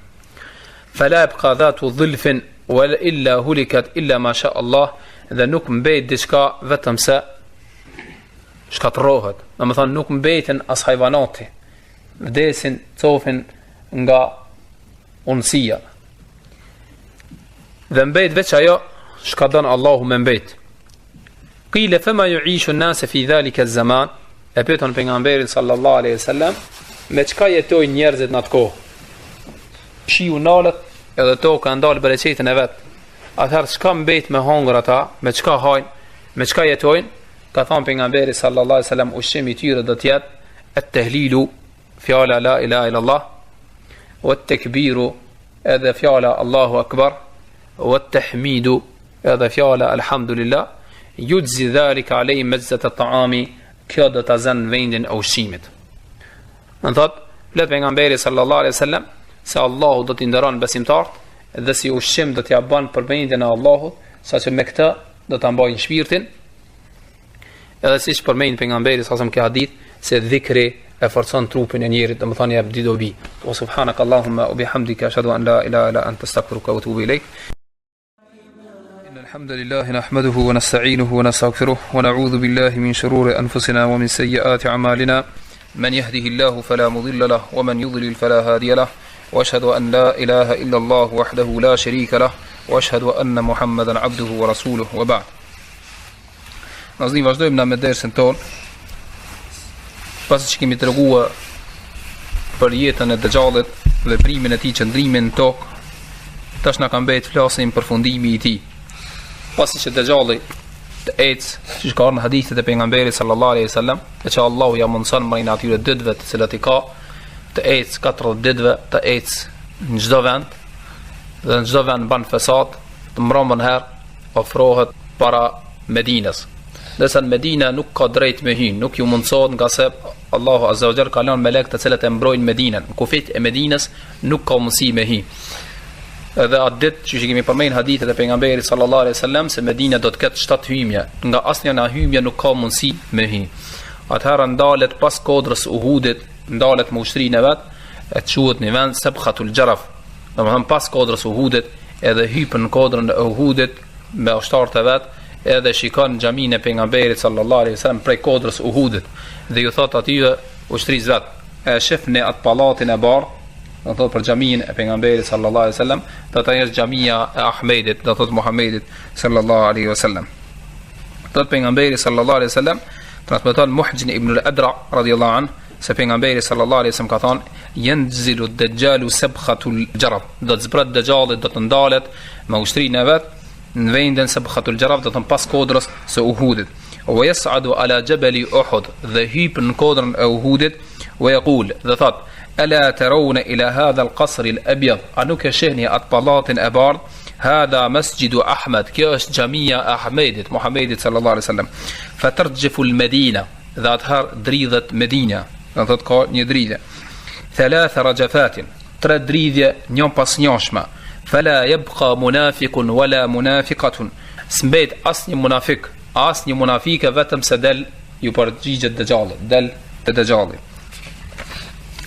Fala yabqa dhatu dhilfin wala illa hulikat illa ma sha Allah, dhe nuk mbet diçka vetëm se shkatërrohet. Domethënë nuk mbeten as hyjvanati, vdesin, cofin nga unësia. Dhe mbet veç ajo shka don Allahu me mbet. Qila fama yu'ishu an-nas fi dhalika az-zaman, e pyetën pejgamberin sallallahu alaihi wasallam, me çka jetojnë njerëzit në atë kohë. Shiu nalet edhe toka ndal bereqetin e vet. Atëherë çka mbet me hangër ata, me çka hajnë, me çka jetojnë? Ka thënë pejgamberi sallallahu alaihi wasallam, ushqimi i tyre do të jetë at-tahlilu, fjala la ilaha illallah, wa at-takbiru, edhe fjala Allahu akbar, wa at-tahmidu, edhe fjala alhamdulillah. Yujzi dhalika alayhi mazzat at-ta'ami, kjo do ta zën vendin e ushqimit. Në thot, let pejgamberi sallallahu alaihi wasallam se Allahu do t'i nderon besimtarët dhe si ushqim do t'ia bën për vendin e Allahut, saqë me këtë do ta mbajnë shpirtin. Edhe siç përmend pejgamberi sallallahu alaihi wasallam ke hadith se dhikri e forcon trupin e njerit, domethënë jep di dobi. Wa subhanakallahumma wa bihamdika ashhadu an la ilaha illa anta astaghfiruka wa atubu ilaik. الحمد لله نحمده ونستعينه ونستغفره ونعوذ بالله من شرور أنفسنا ومن سيئات أعمالنا من يهده الله فلا مضل له ومن يضلل فلا هادي له وأشهد أن لا إله إلا الله وحده لا شريك له وأشهد أن محمدا عبده ورسوله وبعد. Nazni vazhdojmë na me dersën ton. Pasi që kemi treguar për jetën e Dejjalit, veprimin e tij, qëndrimin në tokë, tash na ka mbet flasim për fundimi i tij. Pasi që Dejjali të ecë, siç ka në hadithet e pejgamberit sallallahu alaihi wasallam, që Allahu ja mundson mrin atyre ditëve të cilat i ka të ecë 40 ditëve, të ecë në çdo vend, dhe në çdo vend ban fesat, të mbrëmën herë ofrohet para Medinës. Dërsa në Medina nuk ka drejt me hyn, nuk ju mundsohet nga se Allahu azza wa jalla ka lënë melek të cilët e mbrojnë Medinën. Në kufit e Medinës nuk ka mundësi me hyn. Edhe atë ditë që kemi përmendur hadithet e pejgamberit sallallahu alaihi wasallam se Medina do të ketë 7 hymje, nga asnjë nga hymje nuk ka mundësi me hyn. Atëherë ndalet pas kodrës Uhudit, ndalet me ushtrinë e vet, e quhet në vend Sabkhatul Jaraf. Domethënë pas kodrës Uhudit, edhe hypën në kodrën e Uhudit me ushtarët e vet, edhe shikon xhamin e pejgamberit sallallahu alaihi wasallam prej kodrës Uhudit dhe ju thot atyve ushtrisë vet, e shifni atë pallatin e bardh, do thot për xhamin e pejgamberit sallallahu alaihi wasallam, do të jesh xhamia e Ahmedit, do thot Muhamedit sallallahu alaihi wasallam. Thot pejgamberi sallallahu alaihi wasallam, transmeton Muhjin ibn al-Adra radhiyallahu anhu, se pejgamberi sallallahu alaihi wasallam ka thonë yanzilu ad-dajjalu sabkhatul jarab, do të zbret Dejjali, do të ndalet me ushtrinë e vet në vendin Sabkhatul Jaraf, do të pas kodrës së Uhudit. Wa yas'adu ala jabal Uhud, dhe hyp në kodrën e Uhudit, wa yaqul, dhe thot ala tarawna ila hadha al-qasr al-abyad, a nuk e shihni atë pallatin e bardh, hadha masjidu Ahmed, kjo është xhamia e Ahmedit, Muhamedit sallallahu alaihi wasallam. Fatarjifu al-Madina, dhe atëherë dridhet Medina, do thot ka një dridhje. Thalatha rajafatin, 3 dridhje njën pas njëshme. Fala yabqa munafiqun wala munafiqatun, s'mbet asnjë munafik, asnjë munafike, vetëm se del ju përgjigjet Dejjalit, del te Dejjali.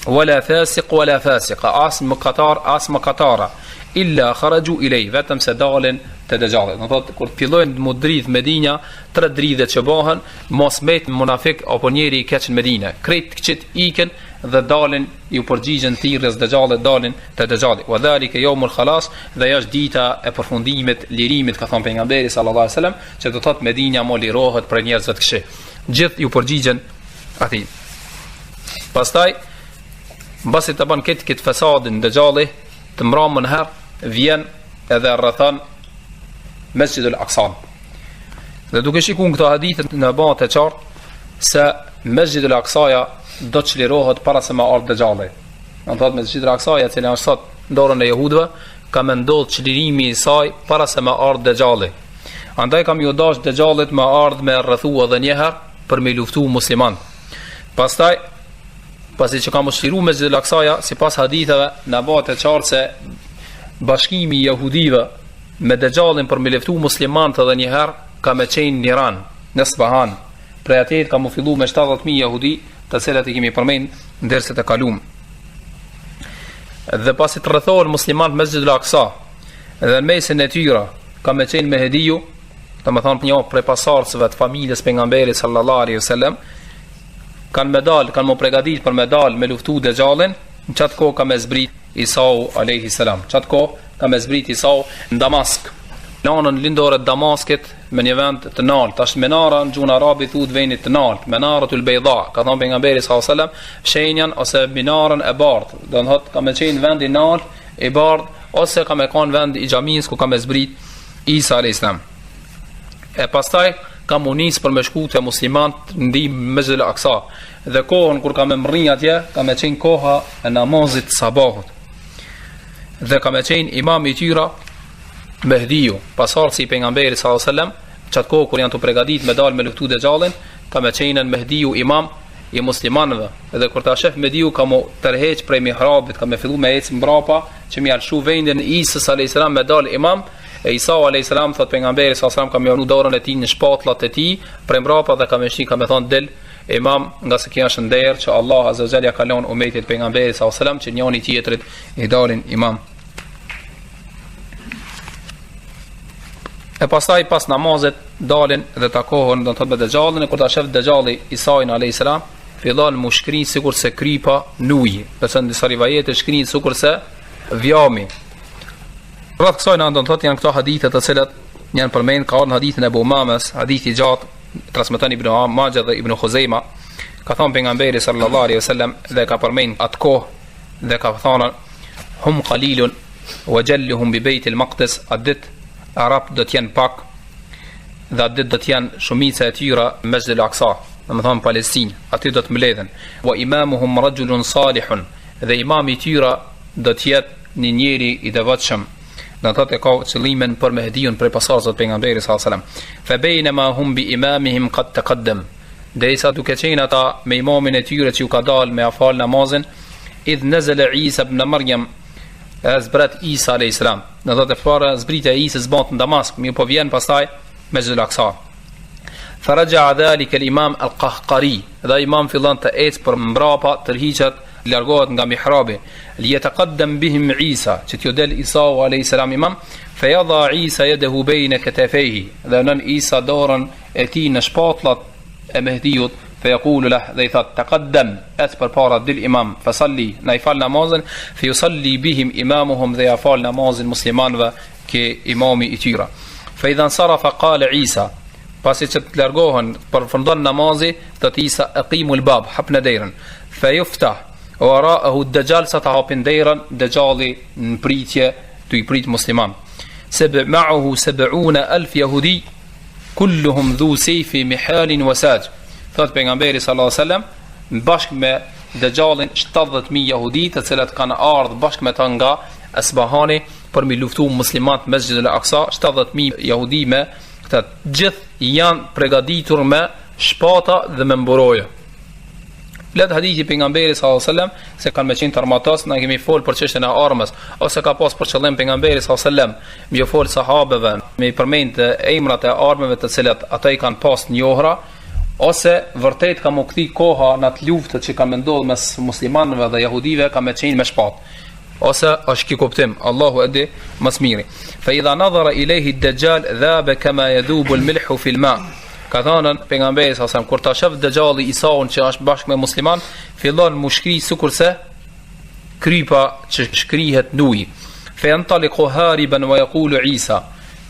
Wala fasiq wala fasiqa, as mëkatara, illa kharaju ilay, vetëm se dalin te Dejjali. Do thotë kur fillojnë të mudridh Medina, 3 dridhet që bëhen, mos mbet munafik apo njeri i keq në Medinë. Krejt këçit ikën dhe dalin ju përgjigjen thirrjes Dejjalit, dalin te Dejjali. Wa dhalika yawmul khalas, dhe është dita e përfundimit, lirimit, ka thënë pejgamberi sallallahu alaihi wasallam, që do thotë Medina mo lirohet për njerëzve të këqij. Gjithë ju përgjigjen atij. Pastaj mbasi të bën këtë fesadin Dejjali, të mramën herë vjen edhe rrethon Mesjidul Aqsa. Dhe duke shikuar këto hadithe në bazë të qartë se Mesjidul Aqsa do të çlirohet para se ma ardh Dejjali. Do thotë Mesjidul Aqsa, i cili është sot në dorën e jehudëve, ka më ndodhur çlirimi i saj para se ma ardh Dejjali. Andaj kam ju dash Dejjalit ma ardh me rrethua edhe një herë për me luftu musliman. Pastaj pasi që kam çliruar Mesjidul Aqsa, sipas haditheve në bazë të qartë se bashkimi i jehudive me Dejjalin për me luftu muslimanët edhe një herë ka me qenë në Iran, në Isfahan. Prej atëherë ka mu fillu me 70.000 jehudi, të cilat i kemi përmend në derset e kaluam. Dhe pasi të rrethohen muslimanët Mesjidul Aqsa, dhe në mesin e tyre ka me qenë Mehdiu, domethënë një prej pasardhësve të familjes pejgamberit sallallahu alaihi wasallam, kanë më përgatitur për me dal me luftu Dejjalin. Në çat kohë ka me zbrit Isau alayhi salam. Çat kohë ka me zbrit Isau në Damask. Në anën lindore të Damaskit, me një vend të nalt, tash menara në gjuhën arabe thuhet vendit të nalt, Menaratul Bayda, ka thënë pejgamberi sallallahu alajhi wasallam, shenjan ose minarën e bardhë, do të thotë ka me qenë vend i nalt, i bardhë, ose ka me qenë vend i xhamisë ku ka me zbrit Isa alayhis salam. E pastaj ka munis për me shku të muslimanët ndihmë Mesjidul Aqsa, dhe kohën kur ka me mrrin atje ka me qenë koha e namazit sabahut, dhe ka me qenë imam i tyre Mehdiu, pasardhësi i pejgamberit sallallahu alajhi wasallam. Çat kohë kur janë të përgatitur me dal me luftu Dejjalin, ka me qenë Mehdiu imam i muslimanëve, edhe kur ta shef Mehdiu ka mo tërheq prej mihrabit, ka me fillu me ecë mbrapa që më alshu vendin Isa alayhis salam me dal imam. E Isa alayhis salam thot pejgamberi sallallahu alajhi wasallam ka më unu dorën e tij në shpatullat e tij prej mbrapa dhe ka më shih, ka më thon del imam, nga se kjo është nder që Allah azza wa jalla ka lënë umetit pejgamberit sallallahu alajhi wasallam që njëri tjetrit i dalin imam. E pastaj pas namazit dalin dhe takohen do të thotë me Dejjalin, e kur ta shef Dejjalli Isa'in alayhis salam, fillon mu shkrin sikur se kripa nuji, përse në disa rivajete shkrin sikur se vjami. Rreth kësaj na do të thotë janë këto hadithe të cilat janë përmend ka në hadithin e Abu Umames, hadithi i gjatë transmeton Ibn Majah dhe Ibn Khuzaima, ka thënë pejgamberi sallallahu alaihi wasallam dhe ka përmend atë kohë dhe ka thënë hum qalilun wa jalluhum bi Beit al-Maqdis, adet Arab do të jenë pak dhe adet do të jenë shumica e tyre Mesjid al-Aqsa, domethënë Palestinë, aty do të mbledhen. Wa imamuhum rajulun salihun, dhe imami i tyre do të jetë një njeri i devotshëm. Në të të ka qëllimin për Mehdiun për pasardhët pejgamberit sallallahu alaihi wasallam. Fa bainama hum bi imamihim qad taqaddam, derisa duke qenë ata me imamin e tyre që u ka dalë me afal namazin, idh nazala Isa ibn Maryam, zbrat Isa alayhis salam. Në të fara zbritja e Isës bëhet në Damask, mi po vjen pastaj Mesjid al-Aqsa. Faraja dhalika al-imam al-Qahqari, dhe imam fillon të ecë për mbrapa, tërhiqet, largohet nga mihrabi, liyataqaddam bihim Isa, që t'ju del Isa alayhis salam imam, fayadha Isa yadahu bayna katafayhi, dhe nën Isa dorën e tij në shpatullat e Mehdiut, fayaqulu lah, dhe i thot taqaddam, at përpara dil imam, fasalli, na i fal namazin, fayusalli bihim imamuhum, dhe ja fal namazin muslimanëve ke imami i tyre. Fa idha sarafa qala Isa, pasi që të largohen përfundon namazi, thot Isa aqimul bab, hapna derën, fayuftah wara'ahu ad-Dajjal, sa të hapin derën, Dajjalli në pritje të i prit musliman. Ma'ahu 70,000 jahudi, kulluhum dhu sejfi mihalin wa saj. Thot pejgamberi sallallahu alaihi wasallam, bashkë me Dajjalin 70,000 jahudi, të cilat kanë ardhur bashkë me ta nga Asbahani për mi luftu muslimat Mesjid al-Aqsa, 70,000 jahudi me këta gjithë janë përgatitur me shpata dhe me mburoje. Flet hadithi pejgamberit sallallahu alaihi wasallam se kanë me qenë armatas, na kemi fol për çështjen e armës, ose ka pas për qëllim pejgamberi sallallahu alaihi wasallam me fol sahabeve, me përmend emrat e armëve të cilat ata i kanë pas njohura, ose vërtet ka më kthi koha në atë luftë që ka ndodhur mes muslimanëve dhe jehudive, ka me qenë me shpatë. Ose është ki kuptim, Allahu e di më së miri. Fa idha nadhara ilayhi ad-Dajjal dhaba kama yadhubu al-milhu fi al-ma. Ka thënë pejgamberi sallallahu alaihi wasallam, kur ta shef Dajjalli Isaun që është bashkë me musliman, fillon mushkri sikurse krypa që shkrihet në ujë. Fa yantaliqu hariban wa yaqulu Isa,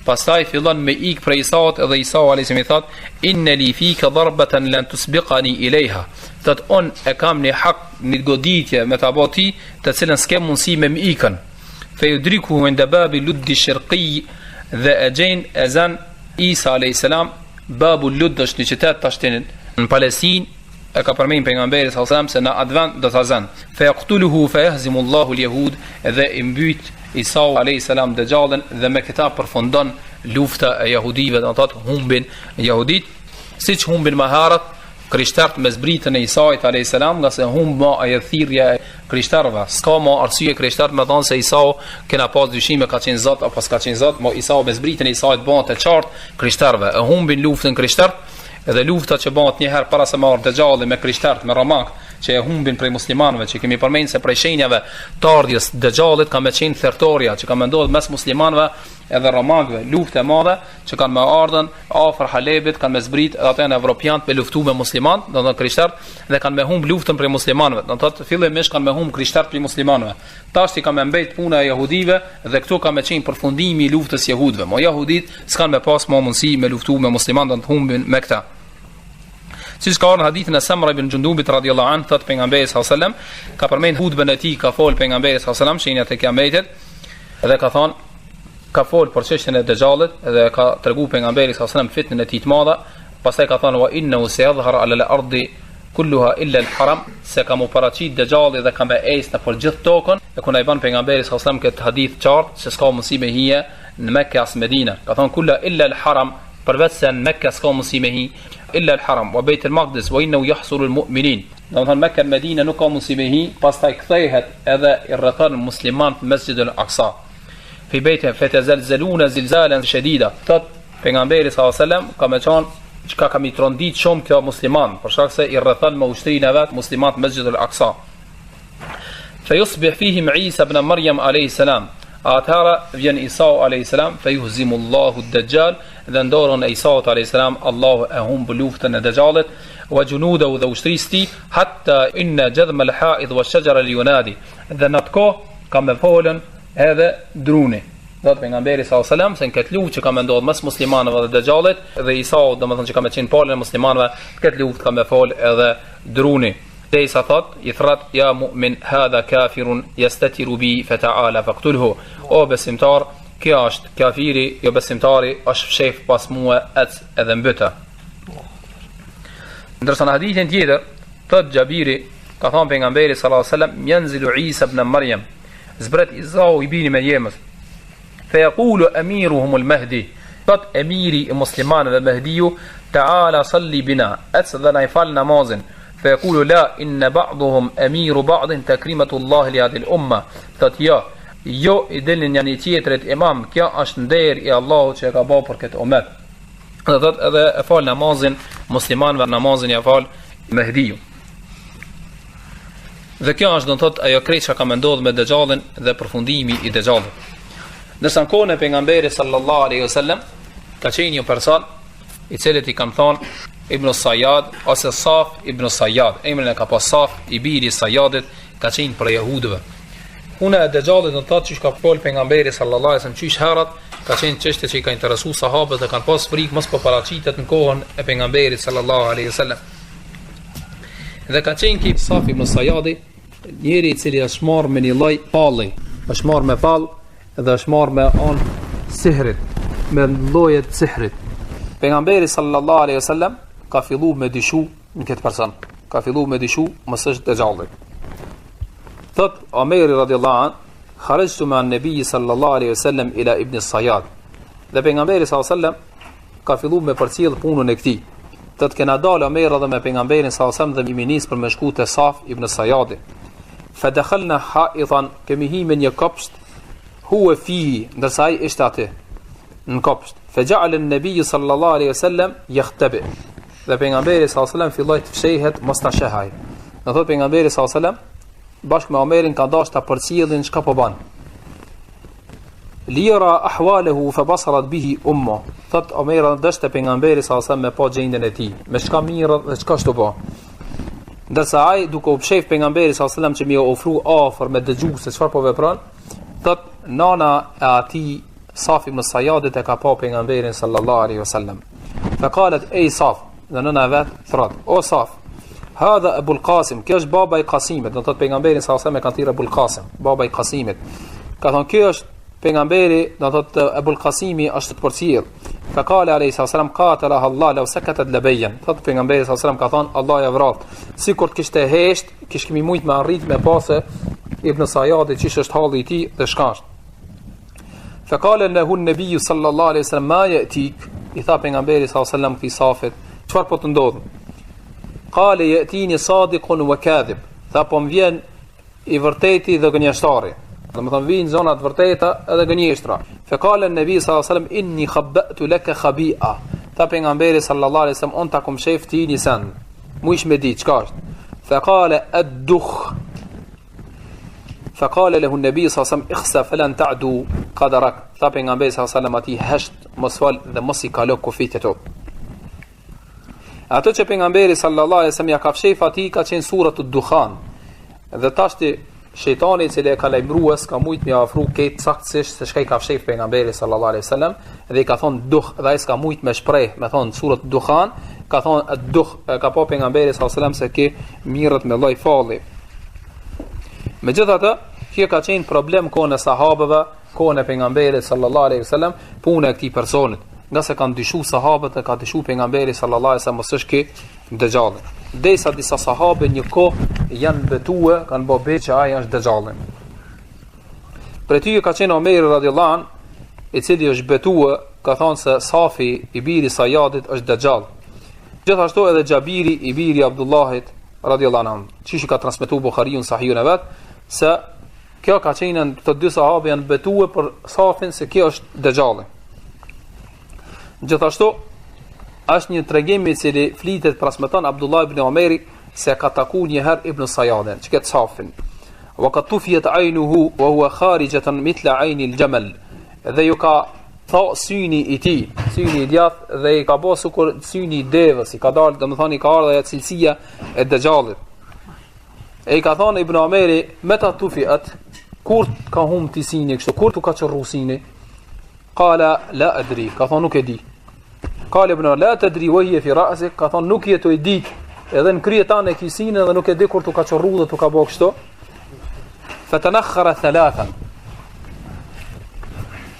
pastaj fillon me ik prej Isaut, dhe Isa alayhis salam i thot inna li fika darbatan lan tusbiqani ilayha, thot on e kam një hak, një goditje me ta bëti, të cilën s'ke mundësi me më ikën. Fa yudriku inda babi luddi shirqi, dhe e gjen ezan Isa alayhis salam babu Ludd, është një qytet tashtin në Palestinë, e ka përmend pejgamberi sallallahu alajhi wasallam se në advan do ta zan. Fa yaqtuluhu fa yahzimu Allahu al-yahud, dhe i mbyt Isa alayhis salam Dajjalin, dhe me këta përfundon lufta e jehudive, do të thotë humbin jehudit, siç humbin më herët krishterët me zbritjen e Isait alayhis salam, nga se humba e thirrja e krishterëve. S'ka më arsye krishterët me thonë se Isa kena pas dyshime ka qenë Zot apo s'ka qenë Zot, mo Isa me zbritjen e Isait bëhet e qartë krishterëve. E humbin luftën krishterët, edhe lufta që bëhet një herë para se marr Dajjalli me krishterët me Romak, që e humbin prej muslimanëve, që kemi përmendur se prej shenjave të ardhjes Dajjallit ka me qenë thertoria që ka me ndodhur mes muslimanëve edhe romakëve, luftë e madhe që kanë me ardhën afër Halebit, kanë me zbrit edhe ata në evropianët me luftu me muslimanë, do të thotë krishterët, dhe kanë me humb luftën prej muslimanëve. Do të thotë fillimisht kanë me humb krishterët prej muslimanëve. Tash i ka me mbet puna e jehudive, dhe këtu ka me qenë përfundimi i luftës jehudëve. Mo jehudit s'kan me pas më mundësi me luftu me muslimanë, do të humbin me këta. Siç ka në hadithin e Samra ibn Jundubit radhiyallahu anhu, thot pejgamberi sallallahu alajhi wasallam, ka përmend hutbën e tij, ka fol pejgamberi sallallahu alajhi wasallam shenjat e kiametit, dhe ka thonë, ka fol për çështjen e Dajjallit, dhe ka treguar pejgamberi sallallahu alajhi wasallam fitnën e tij të madhe, pastaj ka thonë wa innahu sayadhhar ala al-ardi kulluha illa al-haram, se ka mu paraqit Dajjalli dhe ka me ecë në për gjithë tokën, e ku na i bën pejgamberi sallallahu alajhi wasallam këtë hadith qartë se s'ka mundësi me hije në Mekë as Medinë. Ka thonë kullu illa al-haram, përveç se në Mekë s'ka mundësi me hi illa al-haram wa Beit al-Maqdis wa innahu yahsuru al-mu'minin. Do të thonë Mekë Medinë nuk ka mundësi me hi, pastaj kthehet edhe i rrethon muslimanët Mesjid al-Aqsa. Fi bejtë fatazalzaluna zilzalan shadida. Thot pejgamberi sallallahu alajhi wasallam ka më thonë çka kam i trondit shumë kjo musliman, për shkak se i rrethon me ushtrinë e vet muslimanët Mesjid al-Aqsa. Fa yusbih fihim Isa ibn Maryam alayhi salam. Atëherë vjen Isa alayhis salam, fayuhzimullahu ad-dajjal, dhe ndorën e Isa alayhis salam, Allahu e humb luftën e Dajjalit, wa junudahu dhe ushtrisë tij, hatta inna jadhma al-ha'id wa ash-shajara al-yunadi. Dhe në atë kohë ka me folën edhe druni. Do të pejgamberi sallallahu alajhi wasallam se në këtë luftë që ka menduar mes muslimanëve dhe Dajjalit dhe Isa, domethënë që ka me qenë palën e muslimanëve, këtë luftë ka me fol edhe druni. Dhe Isa thot, i thrat, ja mu'min, hadha kafirun yastatiru bi fata'ala faqtulhu. O besimtar, kjo është kafiri, jo besimtari, është fshef pas mua, ec edhe mbytë. Ndërsa në hadithin tjetër, thot Gjabiri, ka thonë pejgamberi sallallahu alajhi wasallam, yanzilu Isa ibn Maryam, zbret Isau i bini me Jemës. Feyaqulu amiruhum al-Mahdi, thot emiri i muslimanëve Mahdiu, ta'ala salli bina, ec dhe na i fal namazin. Feyaqulu la inna ba'dhum amiru ba'din takrimatullah li hadhihi al-umma. Thot jo i delin janë i tjetërit imam, kjo është nder i Allahut që e ka bërë për këtë ummet. Dhe thot edhe e fal namazin muslimanëve, namazin ja fal Mahdiu. Dhe kjo është do të thot ajo krejt që ka me ndodhur me Dajjalin dhe përfundimi i Dajjalit. Ndërsa në kohën e pejgamberit sallallahu alaihi wasallam ka qenë një person i cilit i kanë thonë Ibn Sayyad ose Saf Ibn Sayyad. Emrin e ka pas Saf i biri i Sayyadit, ka qenë për jehudëve. Una e Dajjalit do të thotë që ka fol pejgamberi sallallahu alaihi wasallam çish herët, ka qenë çështje që i ka interesuar sahabët dhe kanë pas frikë mos po paraqitet në kohën e pejgamberit sallallahu alaihi wasallam. Dhe ka qenë ki Saf Ibn Sayyadi, njeri i cili është marrë me një lloj palli, është marrë me pall dhe është marrë me anë sihrit, me llojet sihrit. Pejgamberi sallallahu alaihi wasallam ka filluar me dyshu në këtë person. Ka filluar me dyshu mos është Dajjalli. Thot Omeri radhiyallahu an, kharajtu me an-nabi sallallahu alaihi wasallam ila ibn Sayyad. Dhe pejgamberi sallallahu alaihi wasallam ka filluar me përcjell punën e këtij. Thot kena dalë Omeri edhe me pejgamberin sallallahu alaihi wasallam dhe i nis për me shku te Saf ibn Sayyadi. Fa dakhalna ha'itan, kemi himen një kopsht, huwa fihi, ndërsa ai ishte aty në kopsht. Fa ja'ala an-nabi sallallahu alaihi wasallam yakhtabi. Dhe pejgamberi sallallahu alaihi wasallam filloi të fshehet mos ta shehaj. Do thot pejgamberi sallallahu alaihi wasallam bashkë me Omerin ka dashur ta përcjellin çka po ban. Lira ahwalahu fa basarat bihi ummu. Thot Omeri dashte pejgamberi sallallahu alaihi wasallam me pa gjendjen e tij, me çka mirë dhe çka shto po. Ndërsa ai duke u pshef pejgamberit sallallahu alajhi wasallam që më ofru afër me dëgju se çfarë po vepron, thot nana e atij Saf ibn Sayyadit e ka pa pejgamberin sallallahu alajhi wasallam. Fa qalet ey Saf, dhe nana vet thot, o Saf, hadha Abu al-Qasim, kjo është baba i Qasimit, do thot pejgamberin sallallahu alajhi wasallam e ka thirrë Abu al-Qasim, baba i Qasimit. Ka thon kjo është pejgamberi, do thot Abu al-Qasimi është të përcjell. Fa qala alayhi salam qatala Allah law sakatat labayyan. Thot pejgamberi sallallahu alaihi wasallam ka thon Allah ja vrat. Sikur të kishte hesht, kish kemi shumë me arrit me pasë Ibn Sayyadi çish është halli i tij dhe shkash. Fa qala lahu an-nabi sallallahu alaihi wasallam ma yatik. I tha pejgamberi sallallahu alaihi wasallam fi Safit, çfarë po të ndodh? Qala yatini sadiqun wa kadhib. Tha po më vjen i vërteti dhe gënjeshtari. Do të thonë vijnë zonat vërteta edhe gënjeshtra. Fa qala an-nabi sallallahu alaihi wasallam inni khabba'tu laka khabi'a. Tha pejgamberi sallallahu alaihi wasallam on ta kum shef ti nisan. Muish me di çka është. Fa qala ad-dukh. Fa qala lahu an-nabi sallallahu alaihi wasallam ikhsa falan ta'du qadarak. Tha pejgamberi sallallahu alaihi wasallam ati hasht mos fal dhe mos i kalo kufit ato. Ato që pejgamberi sallallahu alaihi wasallam ja ka fshef atij ka qenë suratul Dukhan. Dhe tashti shejtani i cili e ka lajmërues ka mujt me afru këtë saktësisht se çka i ka fshef pejgamberi sallallahu alaihi wasallam dhe i ka thon dukh dhe ai s'ka mujt me shpreh me thon surat Dukhan ka thon dukh ka pa pejgamberi sallallahu alaihi wasallam se ke mirët me lloj falli. Megjithatë kjo ka qenë problem kohën e sahabëve, kohën e pejgamberit sallallahu alaihi wasallam, puna e këtij personit, nga se kanë dyshu sahabët e ka dyshu pejgamberi sallallahu alaihi wasallam mos është ki Dajjalli. Desa disa sahabe një kohë janë betue, kanë bë bet që ai është Dajjalli. Për ty ka qenë Omeri radhiyallahu an, i cili është betue, ka thonë se Safi i biri Sayyadit është Dajjall. Gjithashtu edhe Xhabiri i biri Abdullahit radhiyallahu anhu, çish ka transmetuar Buhariu sahihun e vet, se kjo ka qenë të dy sahabe janë betue për Safin se kjo është Dajjalli. Gjithashtu është një tregim i cili flitet transmeton Abdullah ibn Omeri se ka taku një herë Ibn Sayyadin, që këtë Safin. wa qad tufiyat aynuhu wa huwa kharijatan mithla ayni al-jamal. Dhe ju ka tha syni i tij, syni i djathtë dhe i ka bërë sikur syni i devës, i ka dalë, domethënë i ka ardhur ajo cilësia e Dajjalit. E i ka thonë Ibn Omeri, meta tufiat, kur ka humbë ti sini kështu, kur tu ka çorru sini? Qala la adri, ka thonë nuk e di. Qala Ibn la tadri wa hiya fi ra'sik, ka thonë nuk jetu e di, edhe në krye tane e kisine dhe nuk e di kur tu ka çorru dhe tu ka bë kështu. Fatanakhara thalathan,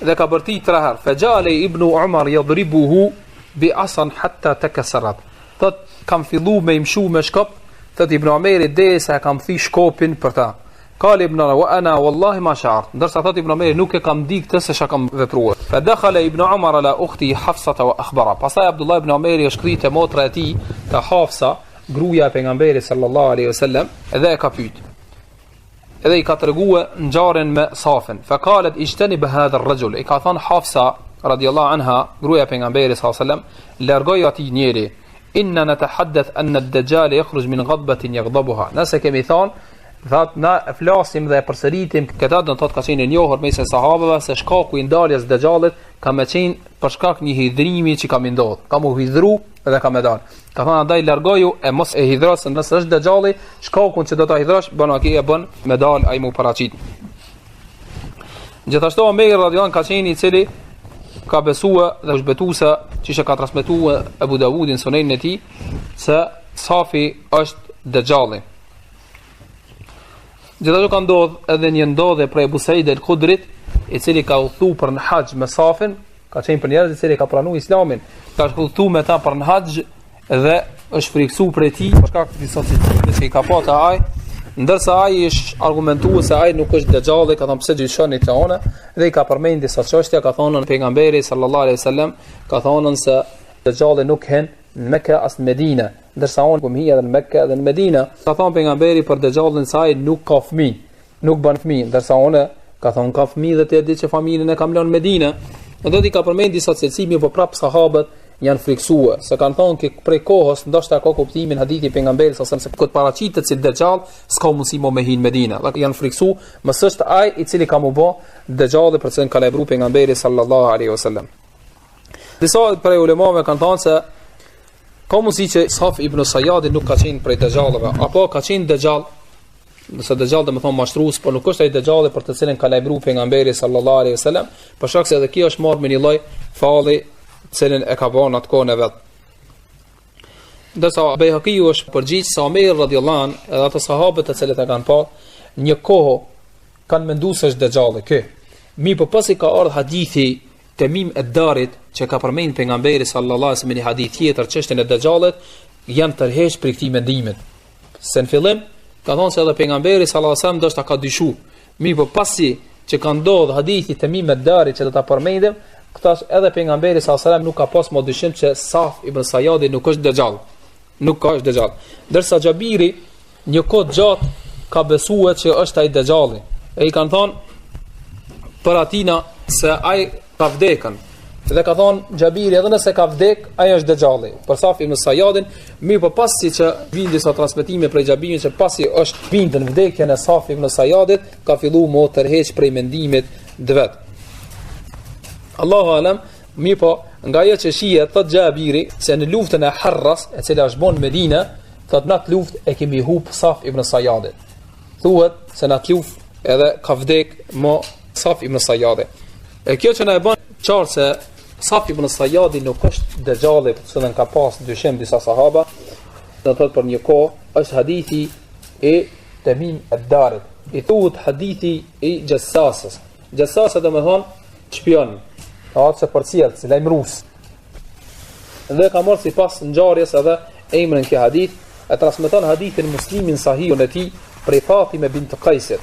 dhe ka bërti 3 herë. Fajale Ibn Umar yadribuhu bi asan hatta takasarat. Thot kam fillu me imshu me shkop, thot Ibn Umeri derisa kam thi shkopin për ta. Qal Ibn wa ana wallahi ma sha'art. Ndërsa thot Ibn Umeri nuk e kam di këtë se çka kam vepruar. Fa dakhala Ibn Umar ala ukhti Hafsa wa akhbara. Pastaj Abdullah ibn Umeri është kthite motra e tij, te Hafsa, gruaja e pejgamberit sallallahu alaihi wasallam, dhe e ka pyet. Edhe i ka treguar ngjarjen me Safin. Fa qalet ijtanib hadha ar-rajul. I ka thon Hafsa radiyallahu anha, gruaja e pejgamberit sallallahu alaihi wasallam, largoj atij njeri. Inna natahaddath anna ad-dajjal yakhruj min ghadbatin yaghdabuha. Nëse kemi thon, that na flasim dhe e përsëritim këta, do të thotë ka qenë e njohur mes sahabëve se shkaku i ndaljes Dajjalit ka më qenë për shkak një hidhrimi që ka më ndodhur. Ka më hidhru dhe ka më dal. Ka thënë andaj largoju e mos e hidhros, nëse është Dajjali, shkakun që do ta hidhrosh, bën aki e bën me dal ai mu paraqit. Gjithashtu Omer radhiyallahu anhu ka qenë i cili ka besuar dhe është betuesa që ka transmetuar Abu Dawudin sunenin e tij se Safi është Dajjali. Gjithashtu ka ndodhur edhe një ndodhje për Abu Said al-Khudrit, i cili ka udhëtuar për në haxh me Safin, ka qenë për njerëz i cili ka pranuar Islamin, ka udhëtuar me ta për në haxh dhe është friksuar për ti për shkak të disa cilësive që i ka pasur ai, ndërsa ai është argumentuar se ai nuk është Dajjali, ka thënë pse gjyshoni këtë ona, dhe i ka përmendur disa çështje, ka thënë pejgamberi sallallahu alaihi wasallam, ka thënë se Dajjali nuk hen në Mekë as në Medinë, ndërsa unë kum hija edhe në Mekë edhe në Medinë. Ka thënë pejgamberi për Dajjalin se ai nuk ka fëmijë, nuk bën fëmijë, ndërsa unë ka thënë ka fëmijë dhe ti e di që familjen e kam lënë në Medinë. Do t'i ka përmendur disa cilësi, po prap sahabët janë friksuar, se kanë thonë që prej kohës ndoshta ka kuptimin hadithi pejgamberit sa se kur paraqitet si Dajjal, s'ka mundësi më me hin në Medinë. Dhe janë friksuar, mos është ai i cili ka më bë Dajjali për të ka lajmëruar pejgamberi sallallahu alaihi wasallam. Disa prej ulemave kanë thënë se ka mundësi që Saf ibn Sayyadi nuk ka qenë prej Dajjalëve, apo ka qenë Dajjal, nëse Dajjal do të thonë mashtrues, por nuk është ai Dajjalli për të cilën ka lajmëruar pejgamberi sallallahu alaihi wasallam, për shkak se edhe kjo është marrë me një lloj falli, cilën e ka bën atë kohën e vet. Ndërsa Bejhaqiu është përgjigj se Omer radhiyallahu anhu edhe ato sahabët të cilët e kanë pa një kohë kanë menduar se është Dajjalli kë. Mi po pasi ka ardhur hadithi Temim ad-Darit që ka përmendur pejgamberi sallallahu alaihi wasallam në hadith tjetër çështën e Dajjalit, janë tërheq për këtë mendimin. Se në fillim ka thonë se edhe pejgamberi sallallahu alaihi wasallam ndoshta ka dyshuar. Mi po pasi që ka ndodhur hadithi Temim ad-Darit që do ta përmendim, këtash edhe pejgamberi sallallahu alaihi wasallam nuk ka pas më dyshim që Saf ibn Sayyadi nuk është Dajjal. Nuk ka është Dajjal. Ndërsa Xhabiri një kohë gjatë ka besuar që është ai Dajjalli. E i kanë thonë për atina se ai ka vdekën. Dhe ka thonë Xhabiri edhe nëse ka vdek, ai është Dajjalli. Për Saf ibn Sayyadin, mirë po pasi që vijnë disa transmetime prej Xhabirit që pasi është bindën vdekjen e Saf ibn Sayyadit, ka filluar më tërheq prej mendimit vet. Allahu alam, mirë po nga ajo që shihet thot Xhabiri se në luftën e Harras, e cila është bën në Medinë, thot në atë luftë e kemi humb Saf ibn Sayyadit. Thuhet se në atë luftë edhe ka vdek mo Saf ibn Sayyadi. E kjo që na e bën qartë se Saf ibn Sayyadi nuk është Dajjalli, për cilën ka pas dyshim disa sahaba, do të thotë për një kohë, është hadithi e Temim ad-Darit. I thuhet hadithi i Jassasës. Jassasa do të thonë shpion, atë se përcjell, si lajmërues. Dhe ka marrë sipas ngjarjes edhe emrin e hadith, e transmeton hadithin Muslimin sahihun e tij prej Fatime bint Qaisit.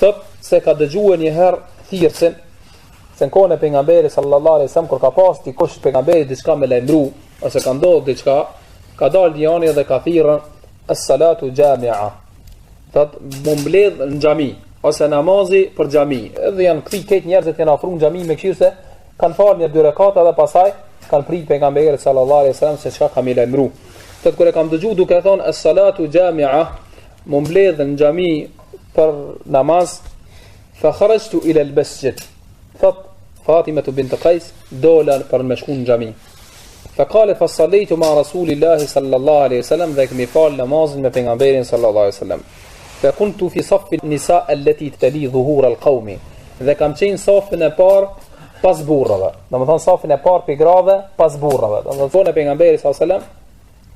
Thot se ka dëgjuar një herë thirrsen se në kohën e pejgamberit sallallahu alaihi wasallam kur ka pas dikush pejgamberi diçka me lajmëru ose ka ndodhur diçka, ka dalë njëri dhe ka thirrën as-salatu jami'a. Thot mbledh në xhami ose namazi për xhami. Edhe janë këtë njerëzit janë afruar në xhami me këshir se kanë falë një dy rekata dhe pasaj kanë prit pejgamberin sallallahu alaihi wasallam se çka ka më lajmëru. Thot kur e kam dëgjuar duke thonë as-salatu jami'a, mbledh në xhami për namaz, fa kharajtu ila al-masjid. Thot Fatima bint Qais dola për me shku në xhami. Fa qalet fa sallaytu ma Rasulillahi sallallahu alaihi wasallam, dhe kemi fal namazin me pejgamberin sallallahu alaihi wasallam. Fa kuntu fi saff an-nisa allati tali dhuhur al-qawmi. Dhe kam qenë safin e parë pas burrave. Domethënë safin e parë pe grave pas burrave. Domethënë pejgamberi sallallahu alaihi wasallam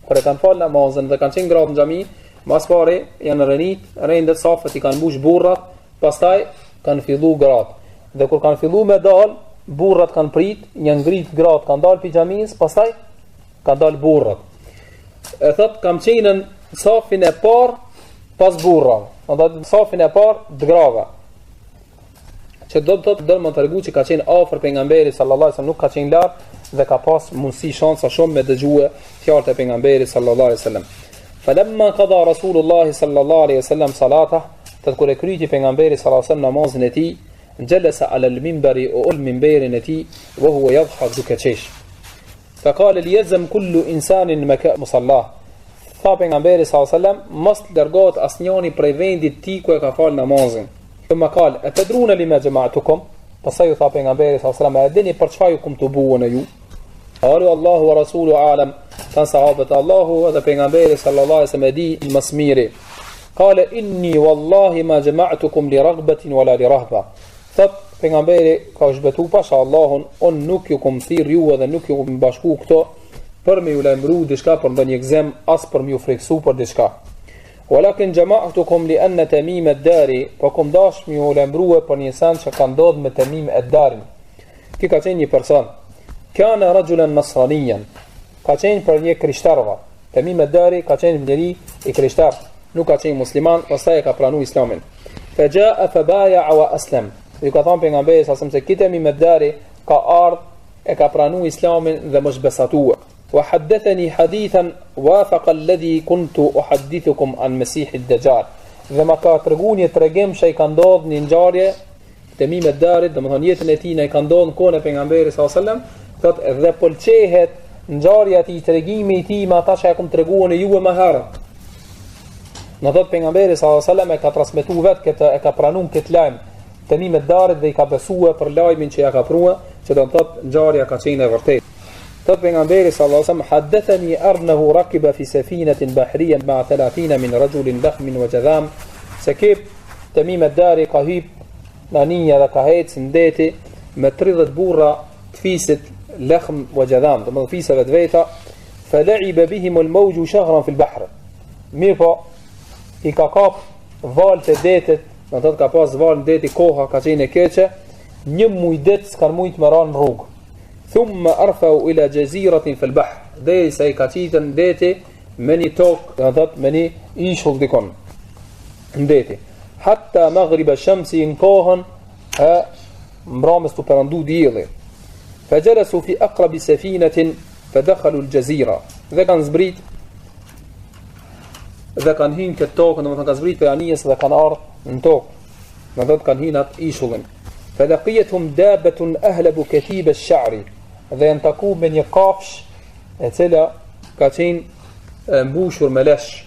kur e kanë fal namazin dhe kanë qenë gratë në xhami, mas pari janë rendet safet i kanë mbush burrat, pastaj kanë fillu gratë. Dhe kur kanë fillu me dal, burrat kanë prit, një ngrit gratë kanë dal pi xhamis, pastaj kanë dal burrat. E thot kam qenë në safin e parë pas burrave. Domethënë safin e parë të grave. Që do më tregu që ka qenë afër pejgamberit sallallahu alaihi wasallam, nuk ka qenë lart dhe ka pas mundësi shansa shumë me dëgjue fjalët e pejgamberit sallallahu alaihi wasallam. Falamma qada Rasulullah sallallahu alaihi wasallam salatah, tad kur e kryti pejgamberi sallallahu alaihi wasallam namazin e tij, jalasa ala al-minbari ul minbarin e tij wa huwa yadhhak duke qesh. Fa qala liyazam kullu insanin maka musallah. Tha pejgamberi sallallahu alaihi wasallam mos largohet asnjëri prej vendit tij ku e ka fal namazin. Thumma qala atadruna lima jama'tukum. Pastaj u tha pejgamberi sallallahu alaihi wasallam a dini për çfarë ju kum të buën ju? Qalu Allahu wa rasuluhu a'lam. Kan sahabët Allahu dhe pejgamberi sallallahu alaihi wasallam di më miri. Qala inni wallahi ma jama'tukum li raghbatin wala li rahba. Thot pejgamberi ka shbetu pasha Allahun, on nuk ju kum thirr ju dhe nuk ju kum bashku këto për me ju lajmëru diçka për ndonjë gzem, as për me ju friksu për diçka. Walakin jama'tukum li anna Tamim ad-Dari, po kum dash me ju lajmërue për një sen që ka ndodhur me Tamim ad-Darin. Ki ka qenë një person, kana rajulan nasraniyan, ka qenë për një krishterva. Tamim ad-Dari ka qenë njëri i krishter, nuk ka qenë musliman, pastaj e ka pranuar islamin. Fa jaa fa baya'a wa aslam. Ju ka thënë pejgamberi sa se kitë Tamim ad-Dari ka ardh e ka pranuar islamin dhe mos besatua. Wa haddathani hadithan wafaqa alladhi kuntu uhaddithukum an Masih ad-Dajjal. Dhe ma ka treguar një tregim që i ka ndodhur një ngjarje Tamim ad-Darit, domethënë jetën e tij ne ka ndodhur kohën e pejgamberit sallallahu alajhi wasallam, thotë dhe pëlqehet ngjarja e tij, tregimi i tij me ata që e kam treguar juve më herët. Në thot pejgamberi sallallahu alajhi wasallam e ka transmetuar vetë këtë, e ka pranuar këtë lajm Tamim ad-Darit dhe i ka besuar për lajmin që ja ka prua, që do të thotë ngjarja ka qenë e vërtetë. Thot pejgamberi sallallahu alajhi wasallam haddathani annahu rakiba fi safinatin bahriyan ma'a 30 min rajulin dakhmin wa jadham. Sakib Tamim ad-Dari ka hip në ninja dhe ka hecë në deti me 30 burra të fisit lekhm wa jadham, domethënë fisave të veta. Fa la'iba bihim al-mawju shahran fi al-bahr. Mirë po i ka kap valët e detit, do të thotë ka pas valë në deti, koha ka qenë e keqe, një muj det s'kan mujt me ranë në rrugë. Thumma arfau ila jaziratin fi al-bahr. Dhe sa i ka qitën deti me një tokë, do të thotë me një ishull dikon në deti. Hatta maghrib ash-shamsi in kohën e mramës të perëndu dielli. Fa jalasu fi aqrab safinatin fa dakhalu al-jazira. Dhe kanë zbrit dhe kanë hyrë këtë tokë, domethënë kanë zbrit për anijes dhe kanë ardhur në tokë. Do të kanë hyrë atë ishullin. Fa laqiyatuhum dabatun ahlabu kathib ash-sha'ri. Dhe janë taku me një kafsh e cila ka qenë mbushur me lesh.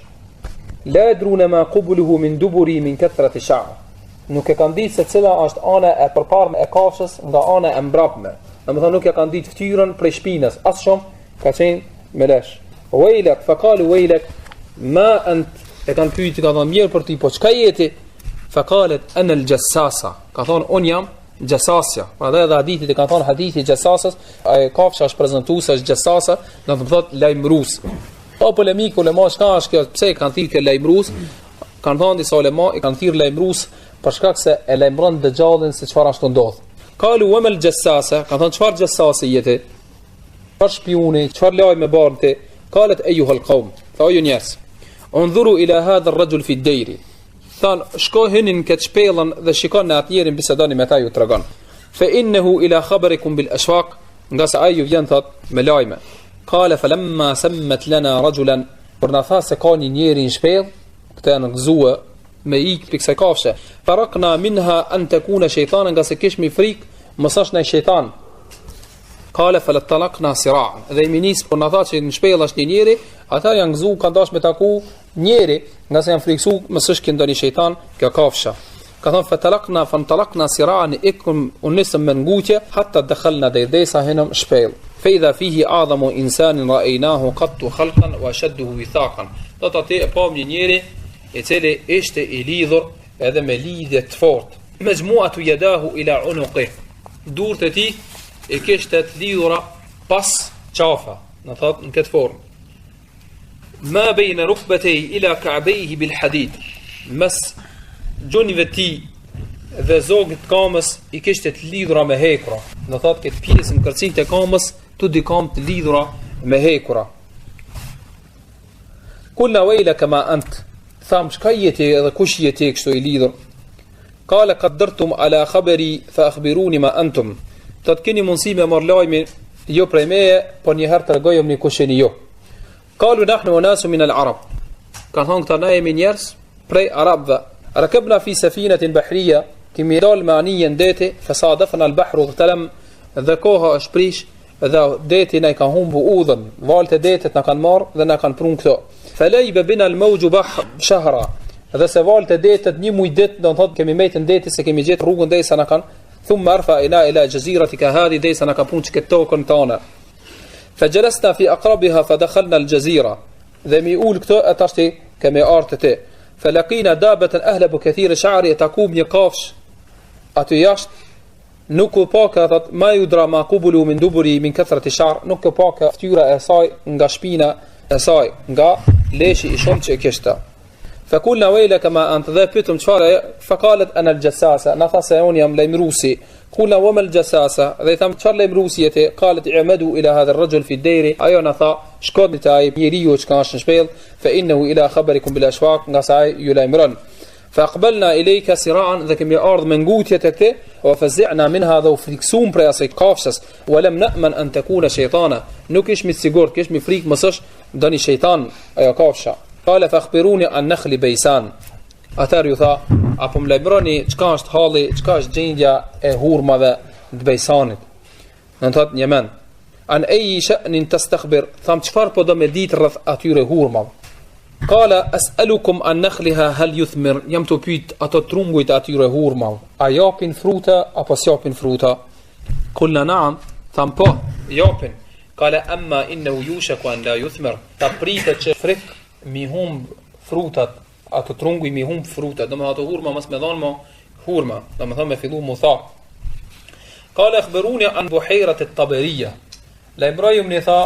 La yadruna ma qubluhu min duburi min kathrat ash-sha'r. Nuk e kanë ditë se cila është ana e përparme e kafshës nga ana e mbrapme. Domethënë nuk e kanë ditë fytyrën prej shpinës, as shumë ka qenë me lesh. Wailak fa qalu wailak ma ant, e kanë pyetur ka thënë mirë për ti, po çka jeti? Fa qalet ana al-jassasa, ka thonë un jam jassasja. Prandaj edhe hadithi e kanë thonë hadithi jassasës, ai kafsha është prezantuar se është jassasa, do të thotë lajmërues. Po polemik ulema çka është kjo, pse e kanë thirrë kjo lajmërues? Kanë thënë disa ulema e kanë thirrë lajmërues për shkak se e lajmëron dëgjallin se çfarë ashtu ndodh. Qalu wa mal jassasa, kanë thënë çfarë jassasi jeti? Çfarë shpiuni, çfarë lajmë barte? Qalet ayuha al-qawm, fa ayu njas. Unzuru ila hadha ar-rajul fi ad-dayri. Than shkohinin këtë shpellën dhe shikon në atë njerin bisedoni me ta ju tregon. Fa innahu ila khabarikum bil ashwaq, nga sa ai ju vjen thot me lajme. Qala falamma sammat lana rajulan, por na tha se ka një njeri në shpellë, këtë në gëzua me ik pikse kafshë. Farakna minha an takuna shaytanan, nga se kishmi frik mos është ndaj shejtan. Qala falattalaqna sira'an. Dhe i minis por na tha që në shpellë është një njeri, ata janë gëzu, kanë dash me taku njeri nga se janë friksu mësë është këndoni shejtan kjo kafsha. Ka thonë fantalakna sirani ikum unisëm me ngutje hatta dëkhalna dhe hinëm shpel. Fejda fihi adhamu insanin ra'ejnahu qattu khalqan wa shadduhu withaqan. Do të atë e pam një njeri i cili ishte i lidhur edhe me lidhje të fortë. Mejmuatu yadahu ila unuqi. Durët e tij e kishte të lidhura pas qafa, në thot në këtë formë. Ma bejnë rukbetej ila ka'bejhi bil hadid. Mes gjonive ti dhe zogët kamës i kishte të lidhura me hekura. Në thot këtë pjesë në kërcin të kamës të dikam të lidhura me hekura. Kulna wejla kama ant. Tham shka jeti edhe kush jeti kështu i lidhur. Kale qaddërtum ala khaberi fa akhbiruni ma antum. Të të keni mundësi me marrë lajmi jo prej meje, por njëherë të regojëm një kusheni jo. Kalu nahnu unasu min al-arab. Ka thonë këta na jemi njerëz prej arabëve. Rakabna fi safinatin bahrija, kemi dal me anijen deti, fasadafna al-bahru dhtalam, dhe koha është prish, dhe deti na i ka humbu udhën, valët e detit na kanë marrë dhe na kanë prun këto. Falajba bina al-mawju shahra. Dhe se valët e detit një muj dit, do të thotë kemi mbetën deti se kemi gjetë rrugën derisa na kanë thumma arfa'na ila jaziratika hadi derisa na ka punë çka tokën tonë. فجلسنا في أقربها فدخلنا الجزيرة ذمي أول كتو أتاشتي كما أرتتي فلقينا دابة أهلب كثير شعر تقوم يقافش أتياشت نكو باكا ما يدرى ما قبلوا من دبري من كثرة الشعر نكو باكا فتيرا أساي نغا شبينا أساي نغا ليش إشمت إكشتا فقلنا ويلك ما أنت ذا بيتم شفارة فقالت أنا الجساسة نفسيون يم ليمروسي قلنا وما الجساسة ذي ثم شفار ليمروسيته قالت اعمدوا إلى هذا الرجل في الدير أيونا ثا شكود نتايب يريو شكاش نشبيل فإنه إلى خبركم بالأشواق نسعي يلامرن فأقبلنا إليك سراعا ذاك من أرض من قوتيتك وفزعنا من هذا وفريكسون برياسي قافشس ولم نأمن أن تكون شيطانا نكش متسيقور كش مفريك مصش داني شيطان أي قافشا قال فأخبروني عن نخل بيسان أثار يثا أبم لبراني تكاش حالي تكاش جينجا هورما ذا بيسانت ننتهت يمن عن أي شأن تستخبر ثم تشفار بدم ديت الرث أتير هورما قال أسألكم عن نخلها هل يثمر يمتو بيت أتترمويت أتير هورما أيابين فروتا أبسيابين فروتا قلنا نعم ثم با يابين قال أما إنه يوشك أن لا يثمر تبريت تشفرك ميهم فروتات ato trungu i mi humb fruta, do me ato hurma mas me dhanë ma hurma, do me thonë me fillu mu tha. Kale akhberuni an buhejrat e taberija. Lajmërojëm një tha,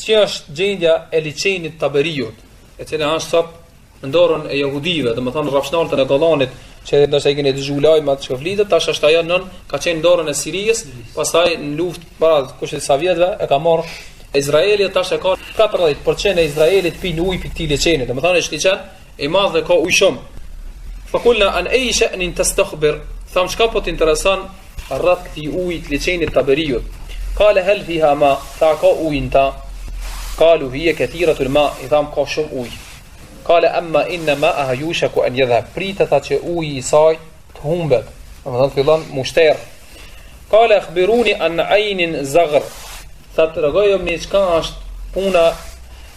që është gjendja e liçenit taberijut, e cila është sot në dorën e jahudive, do me thonë rrafshnaltën e Gollanit, që ndoshta i keni dëgjuar lajmat që vlitet, tash është ajo nën ka qenë në dorën e Sirijës, pastaj në luftë para kushtet sa vjetëve e ka marrë Izraeli, tash e ka 40% e Izraelit pinë ujë pikë këtij liçeni, do me thonë është liçen i madh dhe ka ujë shumë. Fakulna an ay sha'nin tastakhbir, tham çka po të intereson rreth këtij ujit liçenit taberijut. Qala hal fiha ma, ta ka ujin ta. Qalu hiya kathiratul ma, i tham ka shumë ujë. Qala amma inna ma'aha yushaku an yadhhab, pritet që uji i saj të humbet, domethënë fillon mushter. Qala akhbiruni an aynin zaghr, tha tregojmë një çka është puna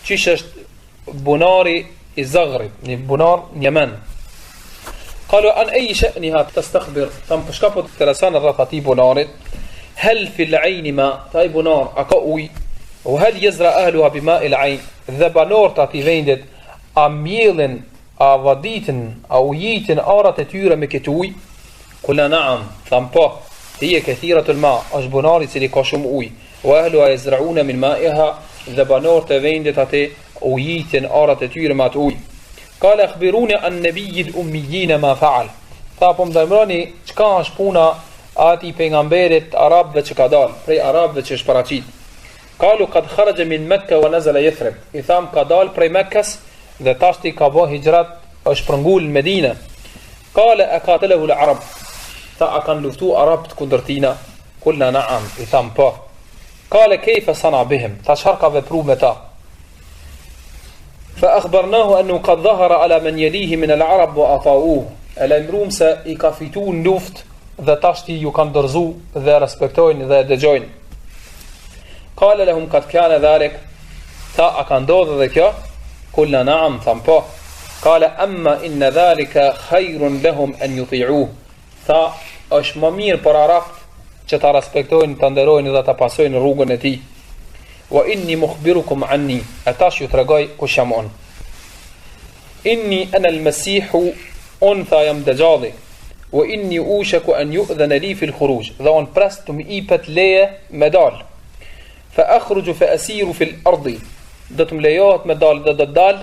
çish është bunari i Zaghrib, një bunar në Yemen. Qalu an ay sha'niha tastakhbir, tam shka po të intereson rreth atij bunarit. Hal fi al-ayn ma, taj bunar aka uj, o hal yazra ahluha bima al-ayn, dhe banorët atij vendit a mjellin, a vaditin, a ujitin arat e tyre me këtë uj. Qulna na'am, tham po, hiya kathiratul ma, është bunari i cili ka shumë ujë, wa ahluha yazra'una min ma'iha, dhe banorët e vendit atë ujitin arat e tyre me atë ujë. Qala akhbiruni an nabiyil ummiyyin ma fa'al. Tha po më dërmoni çka është puna atij pejgamberit arabëve që ka dalë, prej arabëve që është paraqit. Qalu qad kharaja min Mekka wa nazala Yathrib. I tham ka dalë prej Mekkës dhe tashti ka bë hijrat, është prangul në Medinë. Qala aqatalahu al-arab. Tha a kanë luftu arabët kundër tina? Qulna na'am, i tham po. Qala kayfa sana bihim? Ta çfarë ka vepruar me ta? فأخبرناه أنه قد ظهر على من يليه من العرب وأطاؤوه. الأمروم سيكافيتون لفت ذا تشتي يكن درزو ذا رسبكتوين ذا دجوين. قال لهم قد كان ذلك تا أكان دوذ ذكا Kulna na'am, tham po. Kale amma inna dhalika khayrun lahum an yuti'uh. Tha, është më mirë për Arabt që ta respektojnë, ta nderojnë dhe ta pasojnë rrugën e tij. Wa inni mukhbirukum anni, atash ju tregoj kush jam unë. Inni ana al-masihu, untha jam dajjalli. Wa inni ushaku an yu'dhana li fi al-khuruj. Dhe unë pres të më ipet leje me dal. Fa akhruju fa asiru fi al-ardi. Do të më lejohet me dal dhe do të dal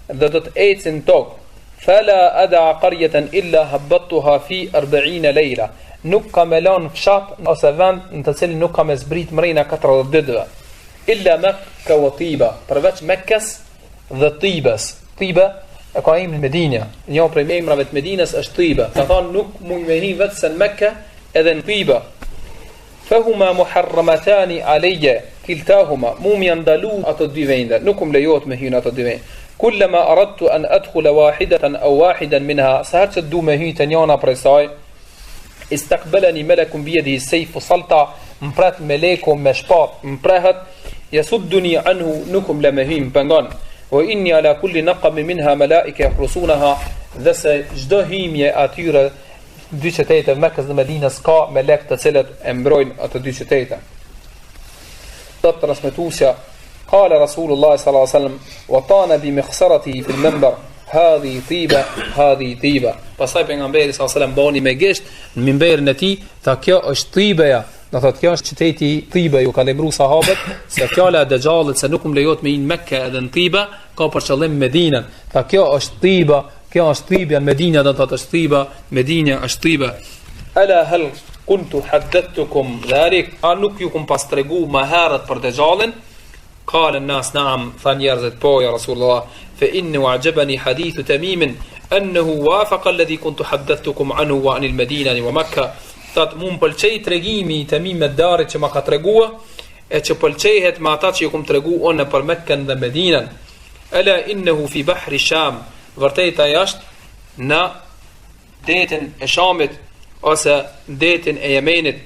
dhe do të ecë në tokë. Fala ada qaryatan illa habbattuha fi 40 lejla. Nuk ka me lanë fshat ose vend në të cilin nuk ka me zbrit mrejna 40 ditëve. Illa Mekka wa Tiba, përveç Mekkes dhe Tibes. Tiba e ka emrin Medinja. Një prej emrave të Medinës është Tiba. Ka thonë nuk mund me hi vetë se në Mekka edhe në Tiba. Fahuma muharramatani alayya kiltahuma, mu më janë ndalu ato dy vende, nuk më lejohet me hyrë ato dy vende. Kullama aradtu an adkhula wahidatan aw wahidan minha, sa herë që du me hyrë të njëna prej saj, istaqbalani malakun bi yadihi sayf salta, mpret meleku me shpatë, mprehet, yasudduni anhu, nuk më le me hyrë më pengon. Wa inni ala kulli naqam minha malaika yahrusunaha, dhe se çdo hymje atyre dy qytete Mekës dhe Medinës ka melek të cilët e mbrojnë ato dy qytete. Të transmetuesja qala Rasulullah sallallahu alaihi wasallam wa tana bi mikhsaratihi fi al-minbar hadhi tiba. Pastaj pejgamberi sallallahu alaihi wasallam bani me gisht në minberin e tij, tha kjo është Tibeja. Do thotë kjo është qyteti Tibe, ju ka lajmëruar sahabët se fjala e Dajjallit se nuk lejohet me në Mekë edhe në Tibe, ka për qëllim Medinën. Tha kjo është Tiba, kjo është Tiba, Medina do thotë është Tiba, Medina është Tiba. Ala hal kuntu haddathtukum dhalik, a nuk ju kum pas tregu më herët për Dajjallin? Qala an-nas na'am, than njerëzit po ja Rasulullah, fa inni wa'jabani hadithu Tamim annahu wafaqa alladhi kuntu haddathtukum anhu wa anil Madinah wa Makkah. Thatë mu më pëlqej tregimi i Tamim ad-Darit që ma ka tregua, e që pëlqehet me ata që ju kum tregu unë për Mekkën dhe Medinën. Ala innehu fi bahri Sham, vërtet ai është në detin e Shamit ose detin e Yemenit,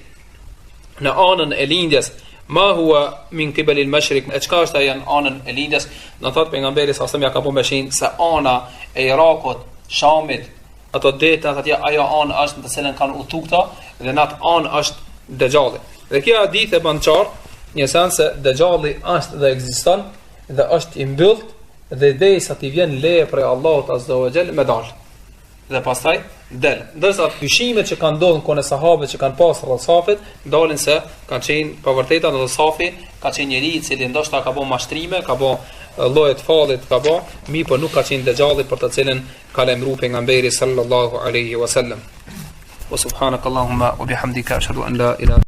në anën e lindjes. Ma huwa min qibal al-mashriq, e çka është ajo në anën e lindjes? Do thot pejgamberi sa ja ka bën beshin se ana e Irakut, Shamit, ato deta atje ajo anë është në të cilën kanë udhëtu këta dhe në atë anë është Dajjalli. Dhe kjo hadith e bën qartë një sen se Dajjalli është dhe ekziston dhe është i mbyllt dhe derisa t'i vjen leje prej Allahut azza wa jall me dal. Dhe pastaj del. Ndërsa dyshimet që kanë ndodhur kohën e sahabëve që kanë pasur rreth Safit, dalin se kanë qenë pa vërtetë në Safi, ka qenë njëri i cili ndoshta ka bën mashtrime, ka bën lloje të fallit ka bë, por nuk ka qenë Dajjalli për të cilën ka lajmëruar pejgamberi sallallahu alaihi wasallam. Wa subhanakallahumma wa bihamdika ashhadu an la ilaha